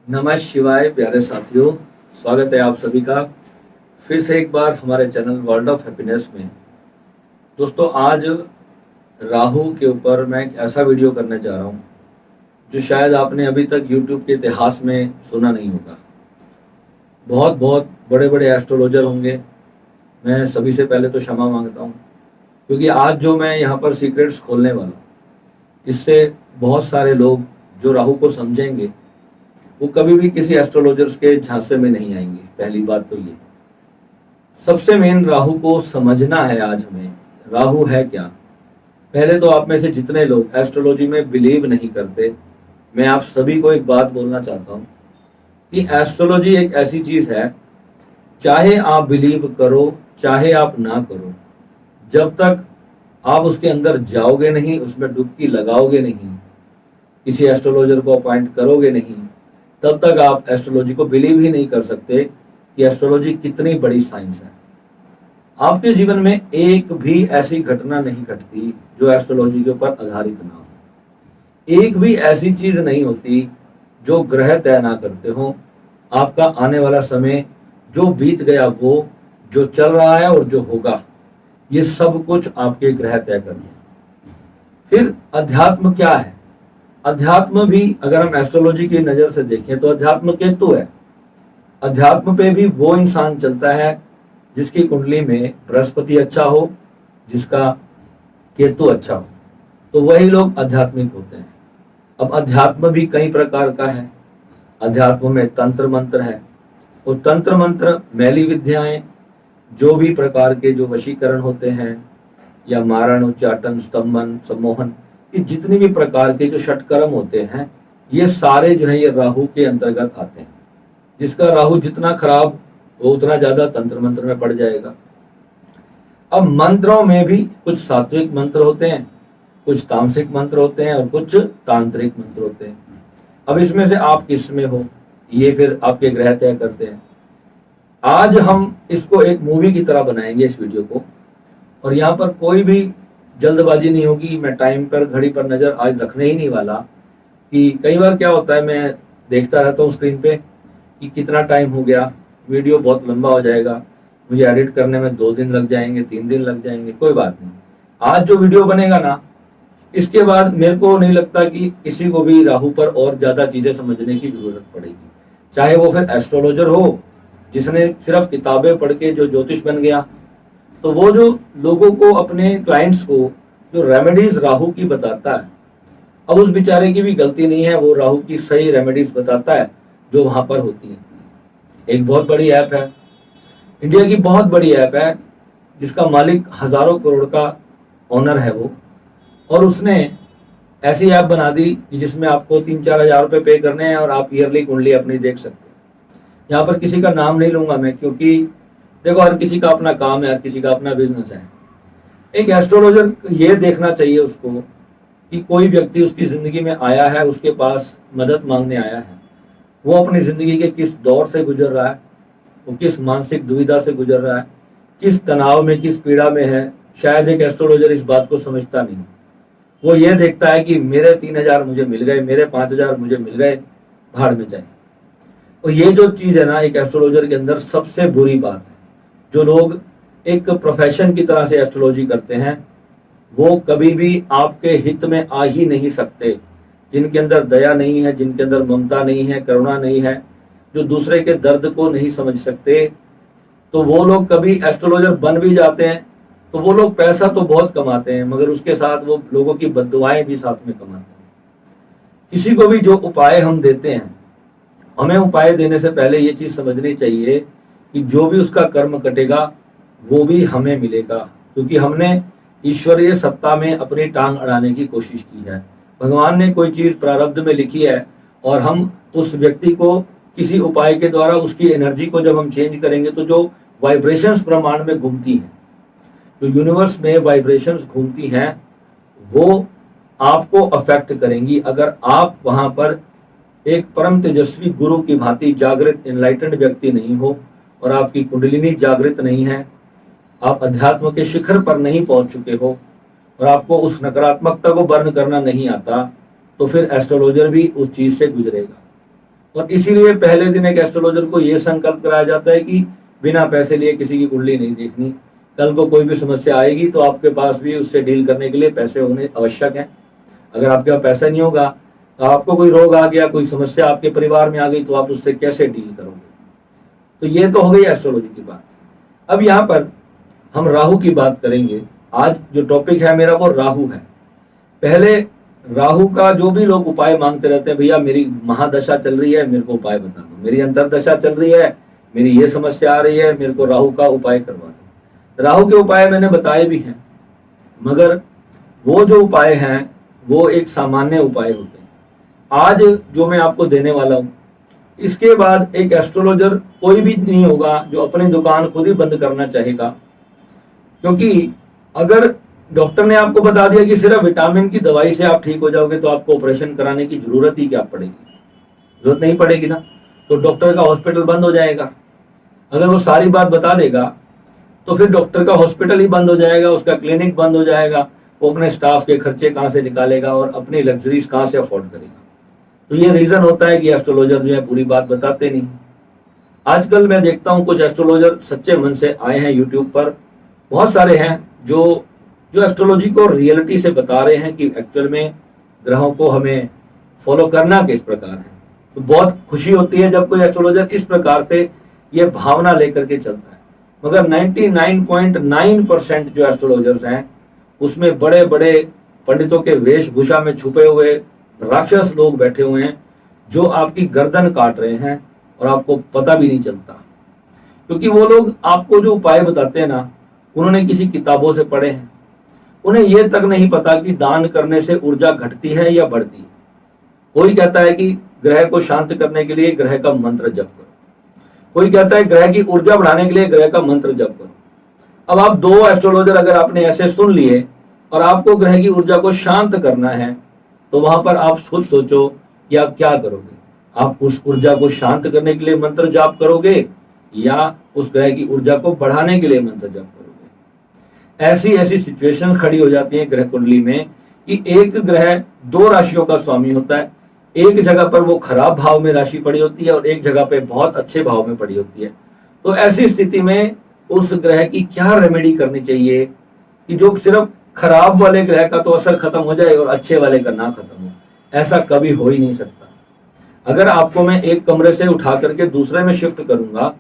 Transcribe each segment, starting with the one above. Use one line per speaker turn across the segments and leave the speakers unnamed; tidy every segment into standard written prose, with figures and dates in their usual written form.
नमः शिवाय प्यारे साथियों, स्वागत है आप सभी का फिर से एक बार हमारे चैनल वर्ल्ड ऑफ हैप्पीनेस में। दोस्तों, आज राहु के ऊपर मैं एक ऐसा वीडियो करने जा रहा हूँ जो शायद आपने अभी तक यूट्यूब के इतिहास में सुना नहीं होगा। बहुत बहुत बड़े बड़े एस्ट्रोलॉजर होंगे, मैं सभी से पहले तो क्षमा मांगता हूँ, क्योंकि आज जो मैं यहाँ पर सीक्रेट्स खोलने वाला हूँ, इससे बहुत सारे लोग जो राहु को समझेंगे वो कभी भी किसी एस्ट्रोलॉजर्स के झांसे में नहीं आएंगे। पहली बात तो ये सबसे मेन, राहु को समझना है। आज हमें राहु है क्या। पहले तो आप में से जितने लोग एस्ट्रोलॉजी में बिलीव नहीं करते, मैं आप सभी को एक बात बोलना चाहता हूँ कि एस्ट्रोलॉजी एक ऐसी चीज है, चाहे आप बिलीव करो चाहे आप ना करो, जब तक आप उसके अंदर जाओगे नहीं, उसमें डुबकी लगाओगे नहीं, किसी एस्ट्रोलॉजर को अपॉइंट करोगे नहीं, तब तक आप एस्ट्रोलॉजी को बिलीव ही नहीं कर सकते कि एस्ट्रोलॉजी कितनी बड़ी साइंस है। आपके जीवन में एक भी ऐसी घटना नहीं घटती जो एस्ट्रोलॉजी के ऊपर आधारित ना हो। एक भी ऐसी चीज नहीं होती जो ग्रह तय ना करते हो। आपका आने वाला समय, जो बीत गया, वो जो चल रहा है और जो होगा, ये सब कुछ आपके ग्रह तय करते हैं। फिर अध्यात्म क्या है? अध्यात्म भी अगर हम एस्ट्रोलॉजी की नजर से देखें तो अध्यात्म केतु है। अध्यात्म पे भी वो इंसान चलता है जिसकी कुंडली में बृहस्पति अच्छा हो, जिसका केतु अच्छा हो, तो वही लोग आध्यात्मिक होते हैं। अब अध्यात्म भी कई प्रकार का है। अध्यात्म में तंत्र मंत्र है, और तंत्र मंत्र मैली विद्याएं, जो भी प्रकार के जो वशीकरण होते हैं, या मारण, उच्चाटन, स्तंभन, सम्मोहन, ये जितने भी प्रकार के जो षटकर्म होते हैं, ये सारे जो है ये राहु के अंतर्गत आते हैं। जिसका राहु जितना खराब, वो उतना ज्यादा तंत्र मंत्र में पड़ जाएगा। अब मंत्रों में भी कुछ सात्विक मंत्र होते हैं, कुछ तामसिक मंत्र होते हैं, और कुछ तांत्रिक मंत्र होते हैं। अब इसमें से आप किस में हो, ये फिर आपके ग्रह तय करते हैं। आज हम इसको एक मूवी की तरह बनाएंगे इस वीडियो को, और यहाँ पर कोई भी जल्दबाजी नहीं होगी। मैं टाइम पर, घड़ी पर नजर आज रखने ही नहीं वाला, कि कई बार क्या होता है, मैं देखता रहता हूँ स्क्रीन पे कि कितना टाइम हो गया, वीडियो बहुत लंबा हो जाएगा, मुझे एडिट करने में 2 दिन लग जाएंगे, 3 दिन लग जाएंगे। कोई बात नहीं, आज जो वीडियो बनेगा ना, इसके बाद मेरे को नहीं लगता कि किसी को भी राहु पर और ज्यादा चीजें समझने की जरूरत पड़ेगी। चाहे वो फिर एस्ट्रोलॉजर हो जिसने सिर्फ किताबें पढ़ के जो ज्योतिष बन गया, तो वो जो लोगों को, अपने क्लाइंट्स को जो रेमेडीज राहु की बताता है, अब उस बेचारे की भी गलती नहीं है, वो राहु की सही रेमेडीज बताता है जो वहां पर होती है। एक बहुत बड़ी ऐप है, इंडिया की बहुत बड़ी ऐप है, जिसका मालिक हजारों करोड़ का ओनर है वो, और उसने ऐसी ऐप बना दी कि जिसमें आपको 3-4 हजार रुपए पे करने हैं और आप ईयरली कुंडली अपनी देख सकते हैं। यहाँ पर किसी का नाम नहीं लूंगा मैं, क्योंकि देखो, हर किसी का अपना काम है, हर किसी का अपना बिजनेस है। एक एस्ट्रोलॉजर ये देखना चाहिए उसको कि कोई व्यक्ति उसकी जिंदगी में आया है, उसके पास मदद मांगने आया है, वो अपनी जिंदगी के किस दौर से गुजर रहा है, वो किस मानसिक दुविधा से गुजर रहा है, किस तनाव में, किस पीड़ा में है। शायद एक एस्ट्रोलॉजर इस बात को समझता नहीं। वो ये देखता है कि मेरे 3,000 मुझे मिल गए, मेरे 5,000 मुझे मिल गए, भाड़ में जाए। और ये जो चीज है ना, एक एस्ट्रोलॉजर के अंदर सबसे बुरी बात है। जो लोग एक प्रोफेशन की तरह से एस्ट्रोलॉजी करते हैं, वो कभी भी आपके हित में आ ही नहीं सकते। जिनके अंदर दया नहीं है, जिनके अंदर ममता नहीं है, करुणा नहीं है, जो दूसरे के दर्द को नहीं समझ सकते, तो वो लोग कभी एस्ट्रोलॉजर बन भी जाते हैं तो वो लोग पैसा तो बहुत कमाते हैं, मगर उसके साथ वो लोगों की बद्दुआएं भी साथ में कमाते हैं। किसी को भी जो उपाय हम देते हैं, हमें उपाय देने से पहले ये चीज समझनी चाहिए कि जो भी उसका कर्म कटेगा वो भी हमें मिलेगा, क्योंकि हमने ईश्वरीय सत्ता में अपनी टांग अड़ाने की कोशिश की है। भगवान ने कोई चीज प्रारब्ध में लिखी है, और हम उस व्यक्ति को किसी उपाय के द्वारा उसकी एनर्जी को जब हम चेंज करेंगे, तो जो वाइब्रेशंस ब्रह्मांड में घूमती हैं, जो यूनिवर्स में वाइब्रेशंस घूमती हैं, वो आपको अफेक्ट करेंगी। अगर आप वहां पर एक परम तेजस्वी गुरु की भांति जागृत, एनलाइटेंड व्यक्ति नहीं हो, और आपकी कुंडलिनी जागृत नहीं है, आप अध्यात्म के शिखर पर नहीं पहुंच चुके हो, और आपको उस नकारात्मकता को बर्न करना नहीं आता, तो फिर एस्ट्रोलॉजर भी उस चीज से गुजरेगा। और इसीलिए पहले दिन एक एस्ट्रोलॉजर को यह संकल्प कराया जाता है कि बिना पैसे लिए किसी की कुंडली नहीं देखनी। कल को कोई भी समस्या आएगी तो आपके पास भी उससे डील करने के लिए पैसे होने आवश्यक हैं। अगर आपके पास पैसा नहीं होगा तो आपको कोई रोग आ गया, कोई समस्या आपके परिवार में आ गई, तो आप उससे कैसे डील करोगे। तो ये तो हो गई एस्ट्रोलॉजी की बात। अब यहाँ पर हम राहु की बात करेंगे। आज जो टॉपिक है मेरा वो राहु है। पहले राहु का जो भी लोग उपाय मांगते रहते हैं, भैया मेरी महादशा चल रही है, मेरे को उपाय बता दो, मेरी अंतरदशा चल रही है, मेरी ये समस्या आ रही है, मेरे को राहु का उपाय करवा दो। राहु के उपाय मैंने बताए भी हैं, मगर वो जो उपाय हैं वो एक सामान्य उपाय होते हैं। आज जो मैं आपको देने वाला हूं, इसके बाद एक एस्ट्रोलॉजर कोई भी नहीं होगा जो अपनी दुकान खुद ही बंद करना चाहेगा। क्योंकि अगर डॉक्टर ने आपको बता दिया कि सिर्फ विटामिन की दवाई से आप ठीक हो जाओगे, तो आपको ऑपरेशन कराने की जरूरत ही क्या पड़ेगी? जरूरत नहीं पड़ेगी ना। तो डॉक्टर का हॉस्पिटल बंद हो जाएगा। अगर वो सारी बात बता देगा तो फिर डॉक्टर का हॉस्पिटल ही बंद हो जाएगा, उसका क्लिनिक बंद हो जाएगा। वो अपने स्टाफ के खर्चे कहाँ से निकालेगा और अपनी लग्जरीज कहाँ से अफोर्ड करेगा। तो ये रीजन होता है कि एस्ट्रोलॉजर जो है पूरी बात बताते नहीं। आजकल मैं देखता हूँ कुछ एस्ट्रोलॉजर सच्चे मन से आए हैं यूट्यूब पर, बहुत सारे हैं जो एस्ट्रोलॉजी को रियलिटी से बता रहे हैं कि एक्चुअल में ग्रहों को हमें फॉलो करना किस प्रकार है। तो बहुत खुशी होती है जब कोई एस्ट्रोलॉजर इस प्रकार से ये भावना लेकर के चलता है। मगर 99.9% जो एस्ट्रोलॉजर्स हैं उसमें बड़े बड़े पंडितों के वेशभूषा में छुपे हुए राक्षस लोग बैठे हुए हैं जो आपकी गर्दन काट रहे हैं और आपको पता भी नहीं चलता। क्योंकि वो लोग आपको जो उपाय बताते हैं ना, उन्होंने किसी किताबों से पढ़े हैं। उन्हें यह तक नहीं पता कि दान करने से ऊर्जा घटती है या बढ़ती है। कोई कहता है कि ग्रह को शांत करने के लिए ग्रह का मंत्र जप करो, कोई कहता है ग्रह की ऊर्जा बढ़ाने के लिए ग्रह का मंत्र जप करो। अब आप दो एस्ट्रोलॉजर अगर आपने ऐसे सुन लिए और आपको ग्रह की ऊर्जा को शांत करना है, तो वहां पर आप खुद सोचो कि आप क्या करोगे। आप उस ऊर्जा को शांत करने के लिए मंत्र जाप करोगे या उस ग्रह की ऊर्जा को बढ़ाने के लिए मंत्र जाप करोगे। ऐसी ऐसी सिचुएशंस खड़ी हो जाती हैं ग्रह कुंडली में कि एक ग्रह दो राशियों का स्वामी होता है। एक जगह पर वो खराब भाव में राशि पड़ी होती है और एक जगह पे बहुत अच्छे भाव में पड़ी होती है। तो ऐसी स्थिति में उस ग्रह की क्या रेमेडी करनी चाहिए कि जो सिर्फ खराब वाले ग्रह का तो असर खत्म हो जाए और अच्छे वाले का ना खत्म हो। ऐसा कभी हो ही नहीं सकता। अगर आपको मैं एक कमरे से उठा करके दूसरे में शिफ्ट करूंगा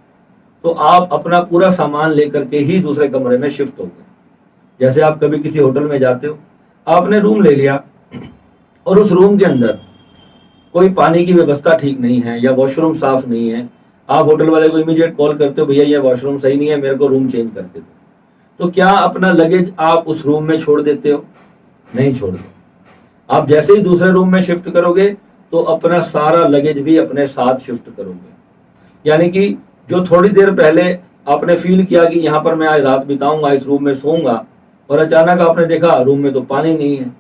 तो आप अपना पूरा सामान लेकर के ही दूसरे कमरे में शिफ्ट होंगे। जैसे आप कभी किसी होटल में जाते हो, आपने रूम ले लिया और उस रूम के अंदर कोई पानी की व्यवस्था ठीक नहीं है या वॉशरूम साफ नहीं है, आप होटल वाले को इमीडिएट कॉल करते हो, भैया ये वॉशरूम सही नहीं है, मेरे को रूम चेंज करके दो। तो क्या अपना लगेज आप उस रूम में छोड़ देते हो? नहीं छोड़ते। आप जैसे ही दूसरे रूम में शिफ्ट करोगे तो अपना सारा लगेज भी अपने साथ शिफ्ट करोगे। यानी कि जो थोड़ी देर पहले आपने फील किया कि यहाँ पर मैं आज रात बिताऊंगा, इस रूम में सोऊंगा, और अचानक आपने देखा रूम में तो पानी नहीं है,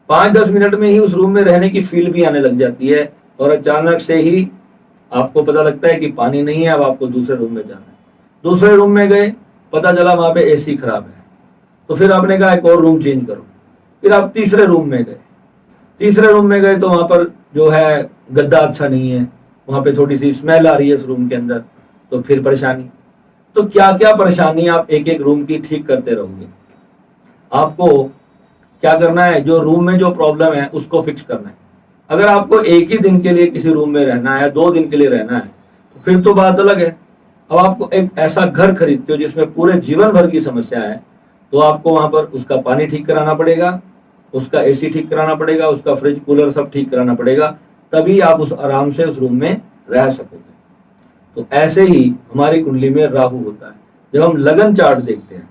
5-10 मिनट में ही उस रूम में रहने की फील भी आने लग जाती है और अचानक से ही आपको पता लगता है कि पानी नहीं है। अब आपको दूसरे रूम में जाना है। दूसरे रूम में गए, पता चला वहां पे एसी खराब है, तो फिर आपने कहा एक और रूम चेंज करो। फिर आप तीसरे रूम में गए। तीसरे रूम में गए तो वहां पर जो है गद्दा अच्छा नहीं है, वहां पे थोड़ी सी स्मेल आ रही है इस रूम के अंदर, तो फिर परेशानी। तो क्या क्या परेशानी आप एक एक रूम की ठीक करते रहोगे। आपको क्या करना है, जो रूम में जो प्रॉब्लम है उसको फिक्स करना है। अगर आपको एक ही दिन के लिए किसी रूम में रहना है, 2 दिन के लिए रहना है, तो फिर तो बात अलग है। अब आपको एक ऐसा घर खरीदते हो जिसमें पूरे जीवन भर की समस्या है, तो आपको वहां पर उसका पानी ठीक कराना पड़ेगा, उसका एसी ठीक कराना पड़ेगा, उसका फ्रिज कूलर सब ठीक कराना पड़ेगा, तभी आप उस आराम से उस रूम में रह सकोगे। तो ऐसे ही हमारी कुंडली में राहु होता है। जब हम लगन चार्ट देखते हैं,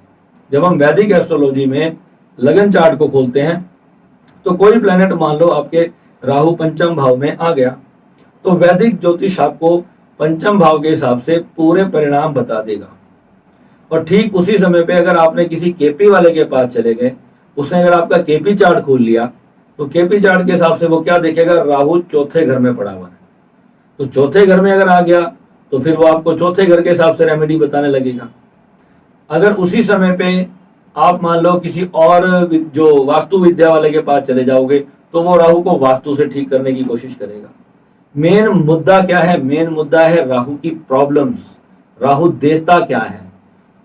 जब हम वैदिक एस्ट्रोलॉजी में लगन चार्ट को खोलते हैं, तो कोई प्लेनेट मान लो आपके राहु पंचम भाव में आ गया, तो वैदिक ज्योतिष आपको पंचम भाव के हिसाब से पूरे परिणाम बता देगा। और ठीक उसी समय पे अगर आपने किसी केपी वाले के पास चले गए, उसने अगर आपका केपी चार्ट खोल लिया, तो केपी चार्ट के हिसाब से वो क्या देखेगा, राहु चौथे घर में पड़ा हुआ है। तो चौथे घर में अगर आ गया तो फिर वो आपको चौथे घर के हिसाब से रेमेडी बताने लगेगा। अगर उसी समय पे आप मान लो किसी और जो वास्तु विद्या वाले के पास चले जाओगे, तो वो राहु को वास्तु से ठीक करने की कोशिश करेगा। मेन मुद्दा क्या है? मेन मुद्दा है राहु की प्रॉब्लम्स। राहु देता क्या है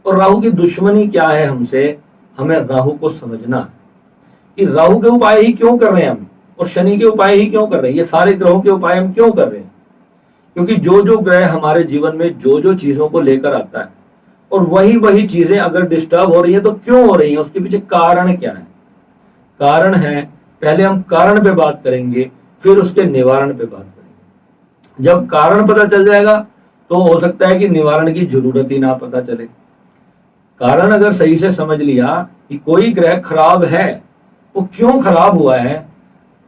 और राहु की दुश्मनी क्या है हमसे, हमें राहु को समझना कि राहु के उपाय ही क्यों कर रहे हैं हम और शनि के उपाय ही क्यों कर रहे हैं, ये सारे ग्रहों के उपाय हम क्यों कर रहे हैं। क्योंकि जो जो ग्रह हमारे जीवन में जो जो चीजों को लेकर आता है और वही वही चीजें अगर डिस्टर्ब हो रही है तो क्यों हो रही है, उसके पीछे कारण क्या है। कारण है, पहले हम कारण पे बात करेंगे, फिर उसके निवारण पे बात करेंगे। जब कारण पता चल जाएगा तो हो सकता है कि निवारण की जरूरत ही ना पता चले। कारण अगर सही से समझ लिया कि कोई ग्रह खराब है, वो क्यों खराब हुआ है।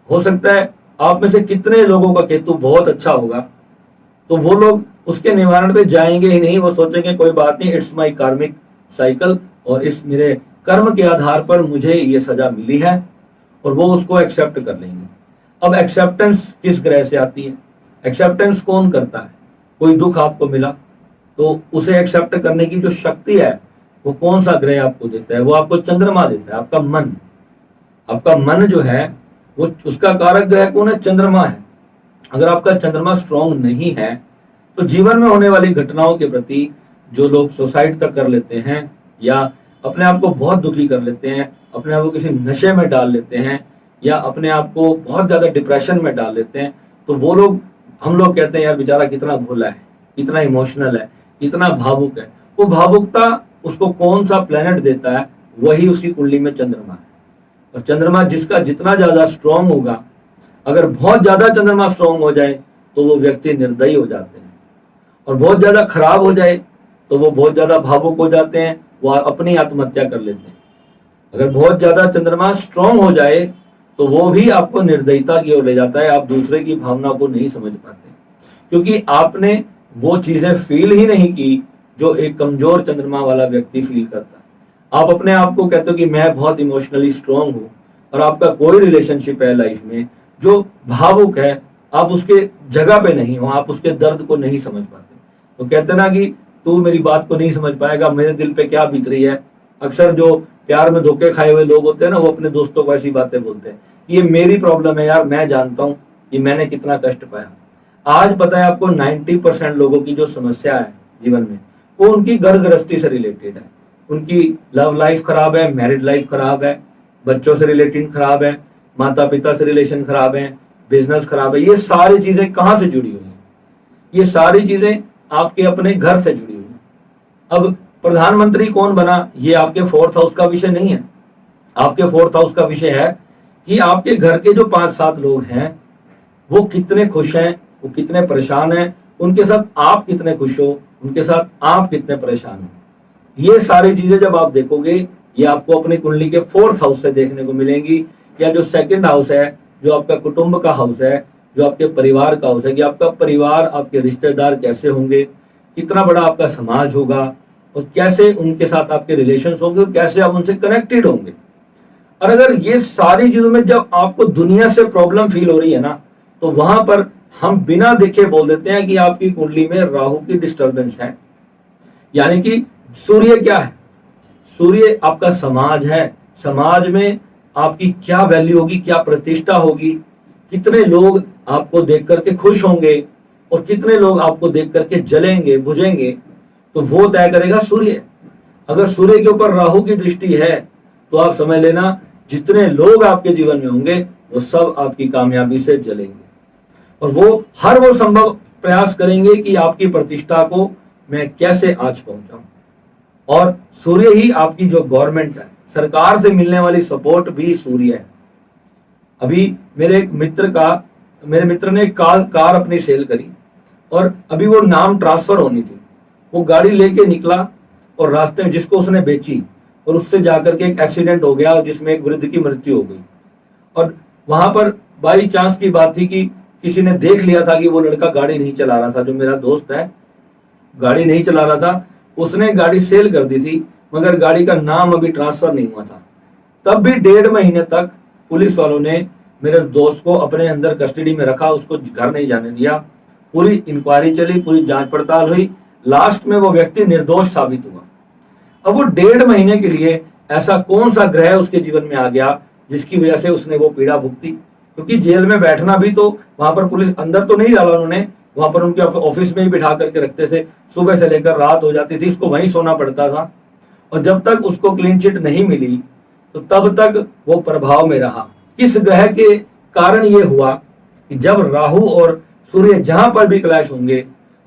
हो सकता है आप में से कितने लोगों का केतु बहुत अच्छा होगा, तो वो लोग उसके निवारण पे जाएंगे ही नहीं, वो सोचेंगे कोई बात नहीं, इट्स माय कार्मिक साइकिल और इस मेरे कर्म के आधार पर मुझे ये सजा मिली है, और वो उसको एक्सेप्ट कर लेंगे। अब एक्सेप्टेंस किस ग्रह से आती है? एक्सेप्टेंस कौन करता है? कोई दुख आपको मिला तो उसे एक्सेप्ट करने की जो शक्ति है वो कौन सा ग्रह आपको देता है? वो आपको चंद्रमा देता है, आपका मन। आपका मन जो है वो, उसका कारक ग्रह कौन है? चंद्रमा है। अगर आपका चंद्रमा स्ट्रांग नहीं है तो जीवन में होने वाली घटनाओं के प्रति, जो लोग सुसाइड तक कर लेते हैं या अपने आप को बहुत दुखी कर लेते हैं, अपने आप को किसी नशे में डाल लेते हैं या अपने आप को बहुत ज्यादा डिप्रेशन में डाल लेते हैं, तो वो लोग, हम लोग कहते हैं यार बेचारा कितना भोला है, इतना इमोशनल है, इतना भावुक है। वो भावुकता उसको कौन सा प्लेनेट देता है? वही उसकी कुंडली में चंद्रमा है। और चंद्रमा जिसका जितना ज्यादा स्ट्रांग होगा, अगर बहुत ज्यादा चंद्रमा स्ट्रांग हो जाए तो वो व्यक्ति निर्दयी हो जाते हैं, और बहुत ज्यादा खराब हो जाए तो वो बहुत ज्यादा भावुक हो जाते हैं, वो अपनी आत्महत्या कर लेते हैं। अगर बहुत ज्यादा चंद्रमा स्ट्रांग हो जाए तो वो भी आपको निर्दयता की ओर ले जाता है, आप दूसरे की भावना को नहीं समझ पाते, क्योंकि आपने वो चीजें फील ही नहीं की जो एक कमजोर चंद्रमा वाला व्यक्ति फील करता है। आप अपने आप को कहते हो कि मैं बहुत इमोशनली स्ट्रांग हूं, और आपका कोई रिलेशनशिप है लाइफ में जो भावुक है, आप उसके जगह पे नहीं हो, आप उसके दर्द को नहीं समझ पाते। तो कहते ना कि तू मेरी बात को नहीं समझ पाएगा, मेरे दिल पे क्या बीत रही है। अक्सर जो प्यार में धोखे खाए हुए लोग होते हैं ना, वो अपने दोस्तों को ऐसी बातें बोलते हैं, ये मेरी प्रॉब्लम है यार, मैं जानता हूँ कि मैंने कितना कष्ट पाया। आज पता है आपको 90% लोगों की जो समस्या है जीवन में, वो उनकी घर गृहस्थी से रिलेटेड है। उनकी लव लाइफ खराब है, मैरिड लाइफ खराब है, बच्चों से रिलेटेड खराब है, माता पिता से रिलेशन खराब है, बिजनेस खराब है। ये सारी चीजें कहाँ से जुड़ी हुई हैं? ये सारी चीजें आपके अपने घर से जुड़ी हुई हैं। अब प्रधानमंत्री कौन बना, ये आपके 4th हाउस का विषय नहीं है। आपके 4th हाउस का विषय है कि आपके घर के जो 5-7 लोग हैं वो कितने खुश हैं, वो कितने परेशान हैं, उनके साथ आप कितने खुश हो, उनके साथ आप कितने परेशान हो। ये सारी चीजें जब आप देखोगे, ये आपको अपनी कुंडली के 4th हाउस से देखने को मिलेंगी, या जो 2nd हाउस है, जो आपका कुटुंब का हाउस है, जो आपके परिवार का हाउस है, कि आपका परिवार, आपके रिश्तेदार कैसे होंगे, कितना बड़ा आपका समाज होगा, और कैसे उनके साथ आपके रिलेशंस होंगे, और कैसे आप उनसे कनेक्टेड होंगे। और अगर ये सारी चीजों में जब आपको दुनिया से प्रॉब्लम फील हो रही है ना, तो वहां पर हम बिना देखे बोल देते हैं कि आपकी कुंडली में राहु की डिस्टर्बेंस है। यानी कि सूर्य क्या है? सूर्य आपका समाज है। समाज में आपकी क्या वैल्यू होगी, क्या प्रतिष्ठा होगी, कितने लोग आपको देख करके खुश होंगे और कितने लोग आपको देख करके जलेंगे, बुझेंगे, तो वो तय करेगा सूर्य। अगर सूर्य के ऊपर राहु की दृष्टि है तो आप समझ लेना, जितने लोग आपके जीवन में होंगे वो सब आपकी कामयाबी से जलेंगे, और वो हर वो संभव प्रयास करेंगे कि आपकी प्रतिष्ठा को मैं कैसे आंच पहुंचाऊं। और सूर्य ही आपकी जो गवर्नमेंट है, सरकार से मिलने वाली सपोर्ट भी सूर्य है। अभी मेरे मित्र ने कार अपनी सेल करी, और अभी वो नाम ट्रांसफर होनी थी। वो गाड़ी लेके निकला और रास्ते में जिसको उसने बेची, और उससे जाकर के एक एक्सीडेंट हो गया जिसमें एक वृद्ध की मृत्यु हो गई। और वहां पर बाई चांस की बात थी कि किसी ने देख लिया था कि वो लड़का गाड़ी नहीं चला रहा था, जो मेरा दोस्त है गाड़ी नहीं चला रहा था, उसने गाड़ी सेल कर दी थी, मगर गाड़ी का नाम अभी ट्रांसफर नहीं हुआ था। तब भी 1.5 महीने तक पुलिस वालों ने मेरे दोस्त को अपने अंदर कस्टडी में रखा, उसको घर नहीं जाने दिया। पूरी इंक्वायरी चली, पूरी जांच पड़ताल हुई, लास्ट में वो व्यक्ति निर्दोष साबित हुआ। अब वो 1.5 महीने के लिए ऐसा कौन सा ग्रह उसके जीवन में आ गया जिसकी वजह से उसने वो पीड़ा भुगती? क्योंकि जेल में बैठना भी तो वहां पर पुलिस अंदर तो नहीं डाला उन्होंने, वहां पर उनके ऑफिस में ही बिठा करके रखते थे, सुबह से लेकर रात हो जाती थी, उसको वहीं सोना पड़ता था। और जब तक उसको क्लीन चिट नहीं मिली तो तब तक वो प्रभाव में रहा। किस ग्रह के कारण ये हुआ कि जब राहु और सूर्य जहां पर भी क्लैश होंगे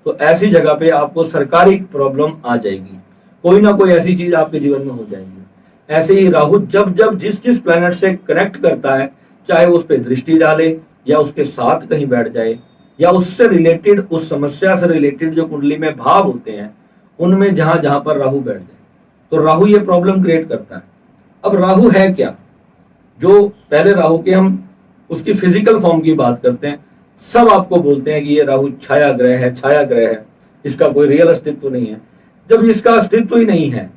तो ऐसी जगह पे आपको सरकारी प्रॉब्लम आ जाएगी, कोई ना कोई ऐसी चीज आपके जीवन में हो जाएगी। ऐसे ही राहु जब जब जिस जिस प्लेनेट से कनेक्ट करता है, चाहे वो उस पर दृष्टि डाले या उसके साथ कहीं बैठ जाए या उससे रिलेटेड, उस समस्या से रिलेटेड जो कुंडली में भाव होते हैं उनमें जहां जहां पर राहु बैठ जाए तो राहु ये प्रॉब्लम क्रिएट करता है। अब राहु है क्या? जो पहले राहु के हम उसकी फिजिकल फॉर्म की बात करते हैं, सब आपको बोलते हैं कि ये राहु छाया ग्रह है, छाया ग्रह है, इसका कोई रियल अस्तित्व नहीं है। जब इसका अस्तित्व ही नहीं है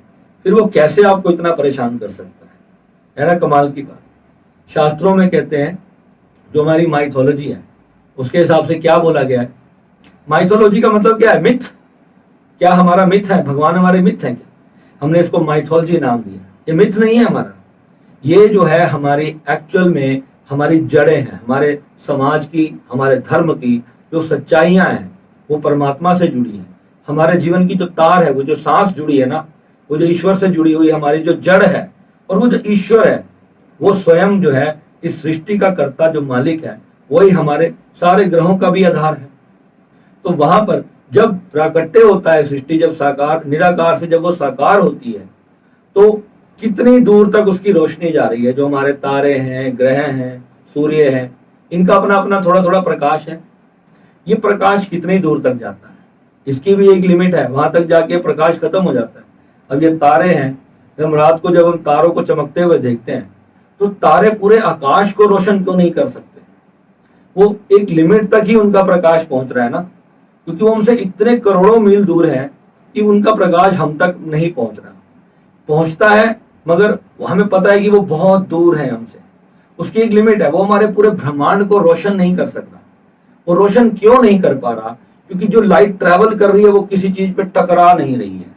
फिर वो कैसे आपको इतना परेशान कर सकता है ना? कमाल की बात। शास्त्रों में कहते हैं, जो हमारी माइथोलॉजी है उसके हिसाब से क्या बोला गया है? माइथोलॉजी का मतलब क्या है? मिथ। क्या हमारा मिथ है? भगवान हमारे मिथ है क्या? हमने इसको माइथोलॉजी नाम दिया। ये मिथ नहीं है हमारा, ये जो है हमारी एक्चुअल में हमारी जड़ें हैं, हमारे समाज की, हमारे धर्म की जो सच्चाइयां हैं वो परमात्मा से जुड़ी है। हमारे जीवन की जो तार है, वो जो सांस जुड़ी है ना, वो जो ईश्वर से जुड़ी हुई हमारी जो जड़ है, और वो जो ईश्वर है वो स्वयं जो है इस सृष्टि का कर्ता, जो मालिक है, वही हमारे सारे ग्रहों का भी आधार है। तो वहां पर जब प्राकट्य होता है सृष्टि, जब साकार निराकार से जब वो साकार होती है तो कितनी दूर तक उसकी रोशनी जा रही है। जो हमारे तारे हैं, ग्रह हैं, सूर्य है, इनका अपना अपना थोड़ा थोड़ा प्रकाश है। ये प्रकाश कितनी दूर तक जाता है, इसकी भी एक लिमिट है, वहां तक जाके प्रकाश खत्म हो जाता है। अब ये तारे हैं, जब रात को जब हम तारों को चमकते हुए देखते हैं तो तारे पूरे आकाश को रोशन क्यों नहीं कर सकते? वो एक लिमिट तक ही उनका प्रकाश पहुंच रहा है ना, क्योंकि वो हमसे इतने करोड़ों मील दूर है कि उनका प्रकाश हम तक नहीं पहुंच रहा। पहुंचता है मगर हमें पता है कि वो बहुत दूर है हमसे, उसकी एक लिमिट है। वो हमारे पूरे ब्रह्मांड को रोशन नहीं कर सकता। वो रोशन क्यों नहीं कर पा रहा? क्योंकि जो लाइट ट्रैवल कर रही है वो किसी चीज पे टकरा नहीं रही है।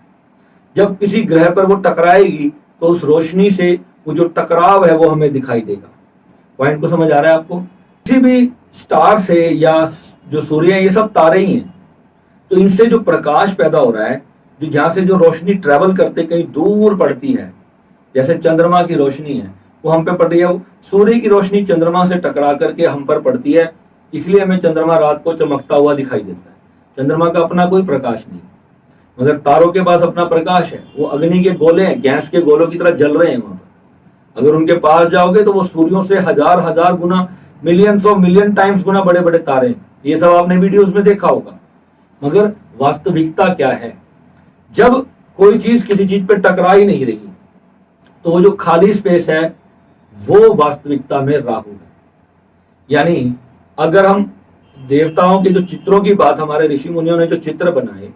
जब किसी ग्रह पर वो टकराएगी तो उस रोशनी से वो जो टकराव है वो हमें दिखाई देगा। पॉइंट को समझ आ रहा है आपको? किसी भी स्टार से या जो सूर्य है, ये सब तारे ही हैं, तो इनसे जो प्रकाश पैदा हो रहा है, जो जहां से जो रोशनी ट्रेवल करते कहीं दूर पड़ती है, जैसे चंद्रमा की रोशनी है वो हम पे पड़ रही है, सूर्य की रोशनी चंद्रमा से टकरा करके हम पर पड़ती है, इसलिए हमें चंद्रमा रात को चमकता हुआ दिखाई देता है। चंद्रमा का अपना कोई प्रकाश नहीं, मगर तारों के पास अपना प्रकाश है। वो अग्नि के गोले हैं, गैस के गोलों की तरह जल रहे हैं वहां पर। अगर उनके पास जाओगे तो वो सूर्यों से हजार हजार गुना, मिलियंस ऑफ मिलियन टाइम्स गुना बड़े बड़े तारे हैं। ये सब आपने वीडियोस में देखा होगा। मगर वास्तविकता क्या है? जब कोई चीज किसी चीज पे टकरा ही नहीं रही तो वो जो खाली स्पेस है वो वास्तविकता में राहु है। यानी अगर हम देवताओं के जो चित्रों की बात, हमारे ऋषि मुनियों ने जो चित्र बनाए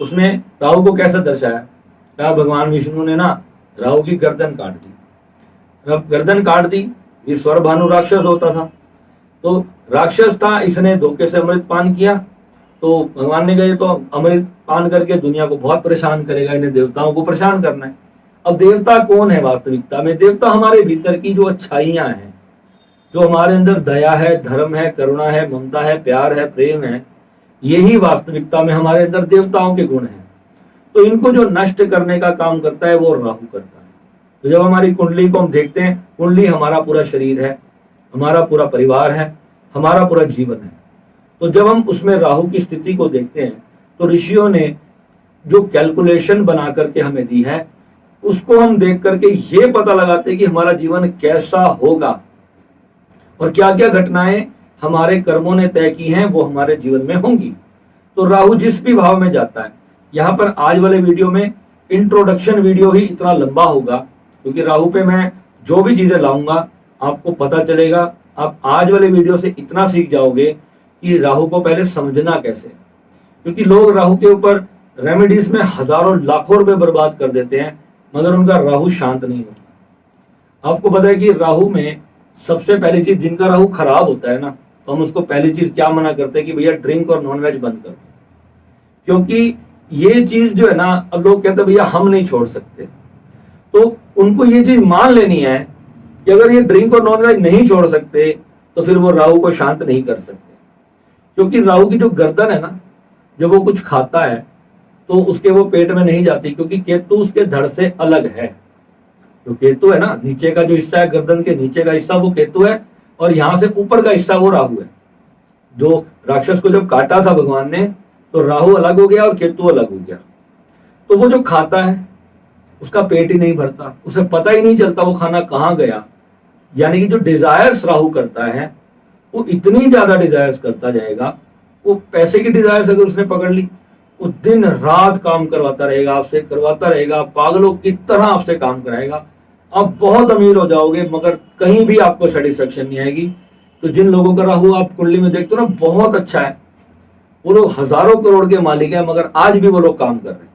उसमें राहु को कैसे दर्शाया? क्या भगवान विष्णु ने ना राहु की गर्दन काट दी। अब गर्दन काट दी, ये स्वर भानु राक्षस होता था, तो राक्षस था, इसने धोखे से अमृत पान किया, तो भगवान ने कहा ये तो अमृत पान करके दुनिया को बहुत परेशान करेगा, इन्हें देवताओं को परेशान करना है। अब देवता कौन है वास्तविकता में? देवता हमारे भीतर की जो अच्छाइयां हैं, जो हमारे अंदर दया है, धर्म है, करुणा है, ममता है, प्यार है, प्रेम है, यही वास्तविकता में हमारे अंदर देवताओं के गुण हैं। तो इनको जो नष्ट करने का काम करता है वो राहु करता है। तो जब हमारी कुंडली को हम देखते हैं, कुंडली हमारा पूरा शरीर है, हमारा पूरा परिवार है, हमारा पूरा जीवन है। तो जब हम उसमें राहु की स्थिति को देखते हैं तो ऋषियों ने जो कैलकुलेशन बना करके हमें दी है उसको हम देख करके ये पता लगाते हैं कि हमारा जीवन कैसा होगा और क्या क्या घटनाएं हमारे कर्मों ने तय की हैं वो हमारे जीवन में होंगी। तो राहु जिस भी भाव में जाता है, यहाँ पर आज वाले वीडियो में इंट्रोडक्शन वीडियो ही इतना लंबा होगा क्योंकि राहु पे मैं जो भी चीजें लाऊंगा आपको पता चलेगा। आप आज वाले वीडियो से इतना सीख जाओगे कि राहु को पहले समझना कैसे, क्योंकि लोग राहु के ऊपर रेमेडीज में हजारों लाखों रुपए बर्बाद कर देते हैं मगर उनका राहु शांत नहीं होता। आपको पता है कि राहु में सबसे पहली चीज, जिनका राहु खराब होता है ना, तो हम उसको पहली चीज क्या मना करते हैं कि भैया ड्रिंक और नॉनवेज बंद कर दो, क्योंकि ये चीज जो है ना, अब लोग कहते हैं भैया हम नहीं छोड़ सकते, तो उनको ये चीज मान लेनी है कि अगर ये ड्रिंक और नॉनवेज नहीं छोड़ सकते तो फिर वो राहु को शांत नहीं कर सकते, क्योंकि राहु की जो गर्दन है ना, जब वो कुछ खाता है तो उसके वो पेट में नहीं जाती, क्योंकि केतु उसके धड़ से अलग है। जो केतु है ना, नीचे का जो हिस्सा है, गर्दन के नीचे का हिस्सा वो केतु है, और यहाँ से ऊपर का हिस्सा वो राहु है। जो राक्षस को जब काटा था भगवान ने, तो राहु अलग हो गया और केतु अलग हो गया। तो वो जो खाता है उसका पेट ही नहीं भरता, उसे पता ही नहीं चलता वो खाना कहाँ गया। यानी कि जो डिजायर्स राहु करता है वो इतनी ज्यादा डिजायर्स करता जाएगा, वो पैसे की डिजायर्स अगर उसने पकड़ ली, वो दिन रात काम करवाता रहेगा, आपसे करवाता रहेगा, पागलों की तरह आपसे काम कराएगा। आप बहुत अमीर हो जाओगे, मगर कहीं भी आपको सेटिस्फेक्शन नहीं आएगी। तो जिन लोगों का राहु आप कुंडली में देखते हो ना, बहुत अच्छा है, वो लोग हजारों करोड़ के मालिक है, मगर आज भी वो लोग काम कर रहे हैं।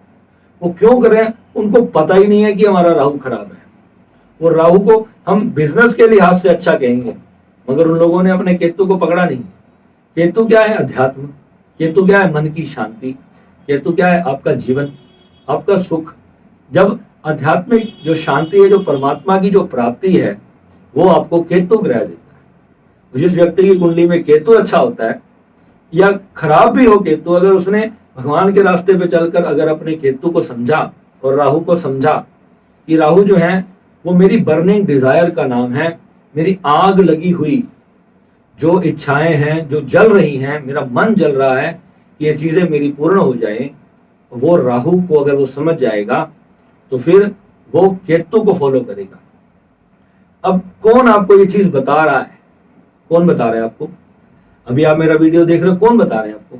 वो क्यों कर रहे हैं? उनको पता ही नहीं है कि हमारा राहु खराब है। वो राहु को हम बिजनेस के लिहाज से अच्छा कहेंगे, मगर उन लोगों ने अपने केतु को पकड़ा नहीं। केतु क्या है? अध्यात्म। केतु क्या है? मन की शांति। केतु क्या है? आपका जीवन, आपका सुख। जब आध्यात्मिक जो शांति है, जो परमात्मा की जो प्राप्ति है, वो आपको केतु ग्रह देता है। जिस व्यक्ति की कुंडली में केतु अच्छा होता है या खराब भी हो केतु, अगर उसने भगवान के रास्ते पे चलकर अगर अपने केतु को समझा और राहु को समझा कि राहु जो है वो मेरी बर्निंग डिजायर का नाम है, मेरी आग लगी हुई जो इच्छाएं हैं, जो जल रही हैं, मेरा मन जल रहा है, ये चीजें मेरी पूर्ण हो जाए, वो राहु को अगर वो समझ जाएगा तो फिर वो केतु को फॉलो करेगा। अब कौन आपको ये चीज बता रहा है? कौन बता रहा है आपको? अभी आप मेरा वीडियो देख रहे हो, कौन बता रहे हैं आपको?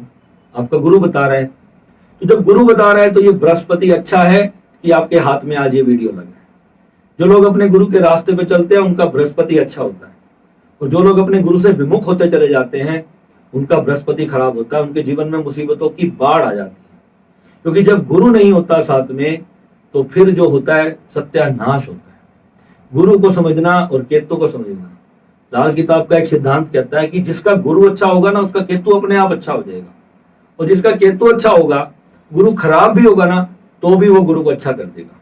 आपका गुरु बता रहा है। तो जब गुरु बता रहा है तो ये बृहस्पति अच्छा है कि आपके हाथ में आज ये वीडियो लगा है। जो लोग अपने गुरु के रास्ते पे चलते हैं उनका बृहस्पति अच्छा होता है, और जो लोग अपने गुरु से विमुख होते चले जाते हैं उनका बृहस्पति खराब होता है, उनके जीवन में मुसीबतों की बाढ़ आ जाती है। क्योंकि जब गुरु नहीं होता साथ में तो फिर जो होता है सत्यानाश होता है। गुरु को समझना और केतु को समझना, लाल किताब का एक सिद्धांत कहता है कि जिसका गुरु अच्छा होगा ना, उसका केतु अपने आप अच्छा हो जाएगा, और जिसका केतु अच्छा होगा, गुरु खराब भी होगा ना तो भी वो गुरु को अच्छा कर देगा।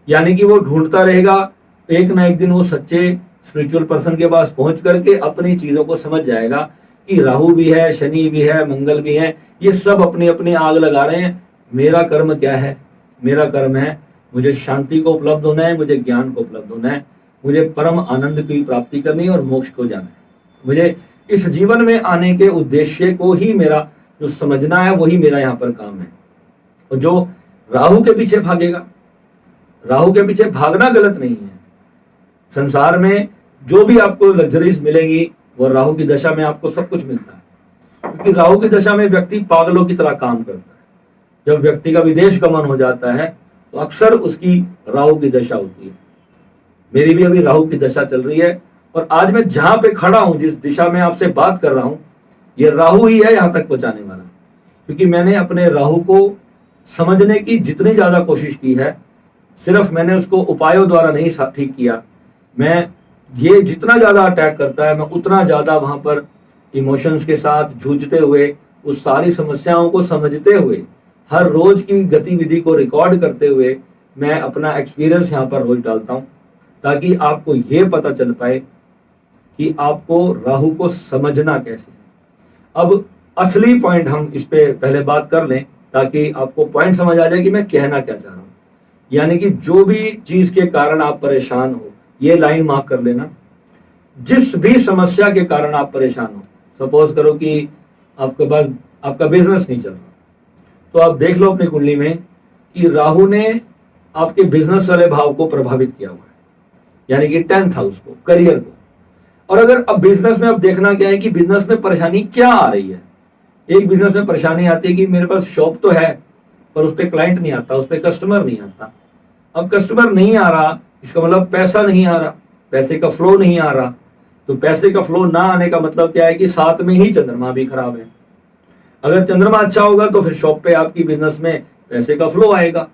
यानी कि वो ढूंढता रहेगा, एक ना एक दिन वो सच्चे स्पिरिचुअल पर्सन के पास पहुंच करके अपनी चीजों को समझ जाएगा कि राहु भी है, शनि भी है, मंगल भी है, ये सब अपनी अपनी आग लगा रहे हैं। मेरा कर्म क्या है? मेरा कर्म है मुझे शांति को उपलब्ध होना है, मुझे ज्ञान को उपलब्ध होना है, मुझे परम आनंद की प्राप्ति करनी है और मोक्ष को जाना है। मुझे इस जीवन में आने के उद्देश्य को ही मेरा जो समझना है वही मेरा यहाँ पर काम है। और जो राहु के पीछे भागेगा, राहु के पीछे भागना गलत नहीं है। संसार में जो भी आपको लग्जरीज मिलेंगी वो राहु की दशा में आपको सब कुछ मिलता है, क्योंकि राहु की दशा में व्यक्ति पागलों की तरह काम करता है। जब व्यक्ति का विदेश गमन हो जाता है तो अक्सर उसकी राहु की दशा होती है। मेरी भी अभी राहु की दशा चल रही है, और आज मैं जहां पे खड़ा हूं, जिस दिशा में आपसे बात कर रहा हूं, ये राहु ही है यहां तक पहुंचाने वाला। क्योंकि मैंने अपने राहु को समझने की जितनी ज्यादा कोशिश की है, सिर्फ मैंने उसको उपायों द्वारा नहीं ठीक किया। मैं ये जितना ज्यादा अटैक करता है, मैं उतना ज्यादा वहां पर इमोशंस के साथ जूझते हुए, उस सारी समस्याओं को समझते हुए, हर रोज की गतिविधि को रिकॉर्ड करते हुए मैं अपना एक्सपीरियंस यहाँ पर रोज डालता हूँ, ताकि आपको ये पता चल पाए कि आपको राहु को समझना कैसे है। अब असली पॉइंट हम इस पे पहले बात कर लें, ताकि आपको पॉइंट समझ आ जाए कि मैं कहना क्या चाह रहा हूँ। यानी कि जो भी चीज के कारण आप परेशान हो, ये लाइन मार्क कर लेना। जिस भी समस्या के कारण आप परेशान हो, सपोज करो कि आपके पास आपका बिजनेस नहीं चल रहा, तो आप देख लो अपनी कुंडली में कि राहु ने आपके बिजनेस वाले भाव को प्रभावित किया हुआ है, यानी कि 10th हाउस को, करियर को। और अगर अब बिजनेस में अब देखना क्या है कि बिजनेस में परेशानी क्या आ रही है। एक बिजनेस में परेशानी आती है कि मेरे पास शॉप तो है पर उस पर क्लाइंट नहीं आता, उस पर कस्टमर नहीं आता। अब कस्टमर नहीं आ रहा, इसका मतलब पैसा नहीं आ रहा, पैसे का फ्लो नहीं आ रहा। तो पैसे का फ्लो ना आने का मतलब क्या है कि साथ में ही चंद्रमा भी खराब है। अगर चंद्रमा अच्छा होगा तो फिर शॉप पे आपकी बिजनेस में पैसे का फ्लो आएगा।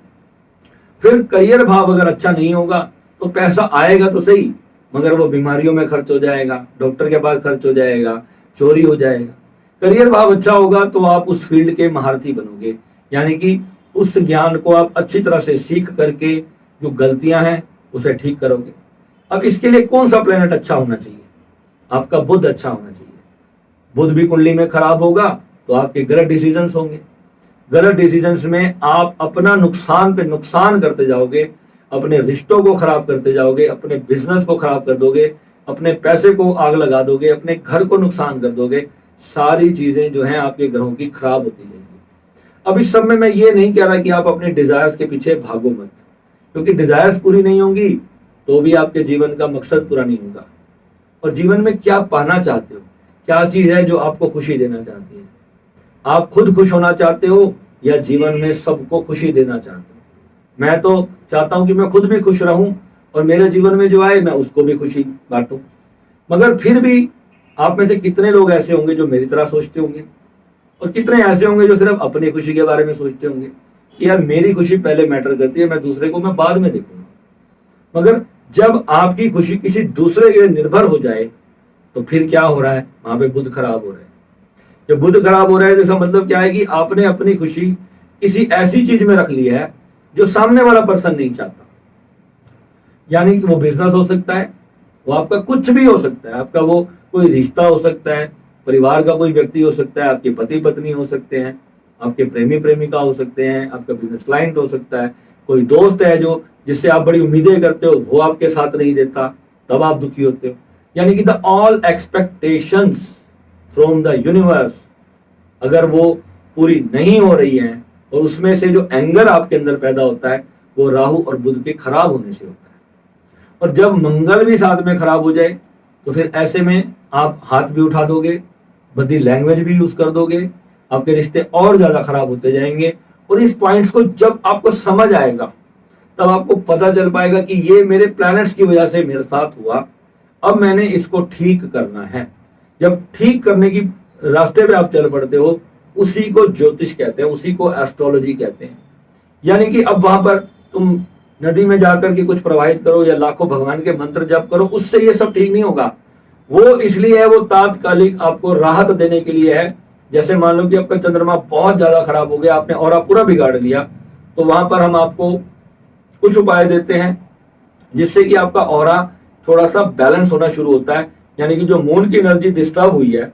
फिर करियर भाव अगर अच्छा नहीं होगा तो पैसा आएगा तो सही, मगर वो बीमारियों में खर्च हो जाएगा, डॉक्टर के पास खर्च हो जाएगा, चोरी हो जाएगा। करियर भाव अच्छा होगा तो आप उस फील्ड के महारथी बनोगे, यानी कि उस ज्ञान को आप अच्छी तरह से सीख करके जो गलतियां हैं उसे ठीक करोगे। अब इसके लिए कौन सा प्लेनेट अच्छा होना चाहिए? आपका बुध अच्छा होना चाहिए। बुध भी कुंडली में खराब होगा तो आपके गलत डिसीजंस होंगे। गलत डिसीजंस में आप अपना नुकसान पे नुकसान करते जाओगे, अपने रिश्तों को खराब करते जाओगे, अपने बिजनेस को खराब कर दोगे, अपने पैसे को आग लगा दोगे, अपने घर को नुकसान कर दोगे। सारी चीजें जो हैं आपके ग्रहों की खराब होती जाएगी। अब इस सब में मैं ये नहीं कह रहा कि आप अपने डिजायर्स के पीछे भागो मत, क्योंकि डिजायर्स पूरी नहीं होंगी तो भी आपके जीवन का मकसद पूरा नहीं होगा। और जीवन में क्या पाना चाहते हो, क्या चीज है जो आपको खुशी देना चाहती है? आप खुद खुश होना चाहते हो या जीवन में सबको खुशी देना चाहते हो? मैं तो चाहता हूं कि मैं खुद भी खुश रहूं और मेरे जीवन में जो आए मैं उसको भी खुशी बांटूं। मगर फिर भी आप में से कितने लोग ऐसे होंगे जो मेरी तरह सोचते होंगे, और कितने ऐसे होंगे जो सिर्फ अपनी खुशी के बारे में सोचते होंगे कि यार मेरी खुशी पहले मैटर करती है, मैं दूसरे को मैं बाद में देखूंगा। मगर जब आपकी खुशी किसी दूसरे के निर्भर हो जाए तो फिर क्या हो रहा है? वहां पे बुध खराब हो रहा है। जब बुध खराब हो रहा है तो इसका मतलब क्या है कि आपने अपनी खुशी किसी ऐसी चीज में रख ली है जो सामने वाला पर्सन नहीं चाहता। यानी कि वो बिजनेस हो सकता है, वो आपका कुछ भी हो सकता है, आपका वो कोई रिश्ता हो सकता है, परिवार का कोई व्यक्ति हो सकता है, आपके पति पत्नी हो सकते हैं, आपके प्रेमी प्रेमिका हो सकते हैं, आपका बिजनेस क्लाइंट हो सकता है, कोई दोस्त है जो जिससे आप बड़ी उम्मीदें करते हो वो आपके साथ नहीं देता, तब आप दुखी होते हो। यानी कि the all expectations from the universe अगर वो पूरी नहीं हो रही है और उसमें से जो एंगर आपके अंदर पैदा होता है वो राहु और बुध के खराब होने से होता है। और जब मंगल भी साथ में खराब हो जाए तो फिर ऐसे में आप हाथ भी उठा दोगे, बदी लैंग्वेज भी यूज कर दोगे, आपके रिश्ते और ज्यादा खराब होते जाएंगे। और इस पॉइंट्स को जब आपको समझ आएगा तब आपको पता चल पाएगा कि ये मेरे प्लैनेट्स की वजह से मेरे साथ हुआ, अब मैंने इसको ठीक करना है। जब ठीक करने की रास्ते पे आप चल पड़ते हो उसी को ज्योतिष कहते हैं, उसी को एस्ट्रोलॉजी कहते हैं। यानी कि अब वहां पर तुम नदी में जाकर के कुछ प्रवाहित करो या लाखों भगवान के मंत्र जप करो, उससे ये सब ठीक नहीं होगा। वो इसलिए है, वो तात्कालिक आपको राहत देने के लिए है। जैसे मान लो कि आपका चंद्रमा बहुत ज्यादा खराब हो गया, आपने ऑरा पूरा बिगाड़ दिया, तो वहां पर हम आपको कुछ उपाय देते हैं जिससे कि आपका ऑरा थोड़ा सा बैलेंस होना शुरू होता है। यानी कि जो मून की एनर्जी डिस्टर्ब हुई है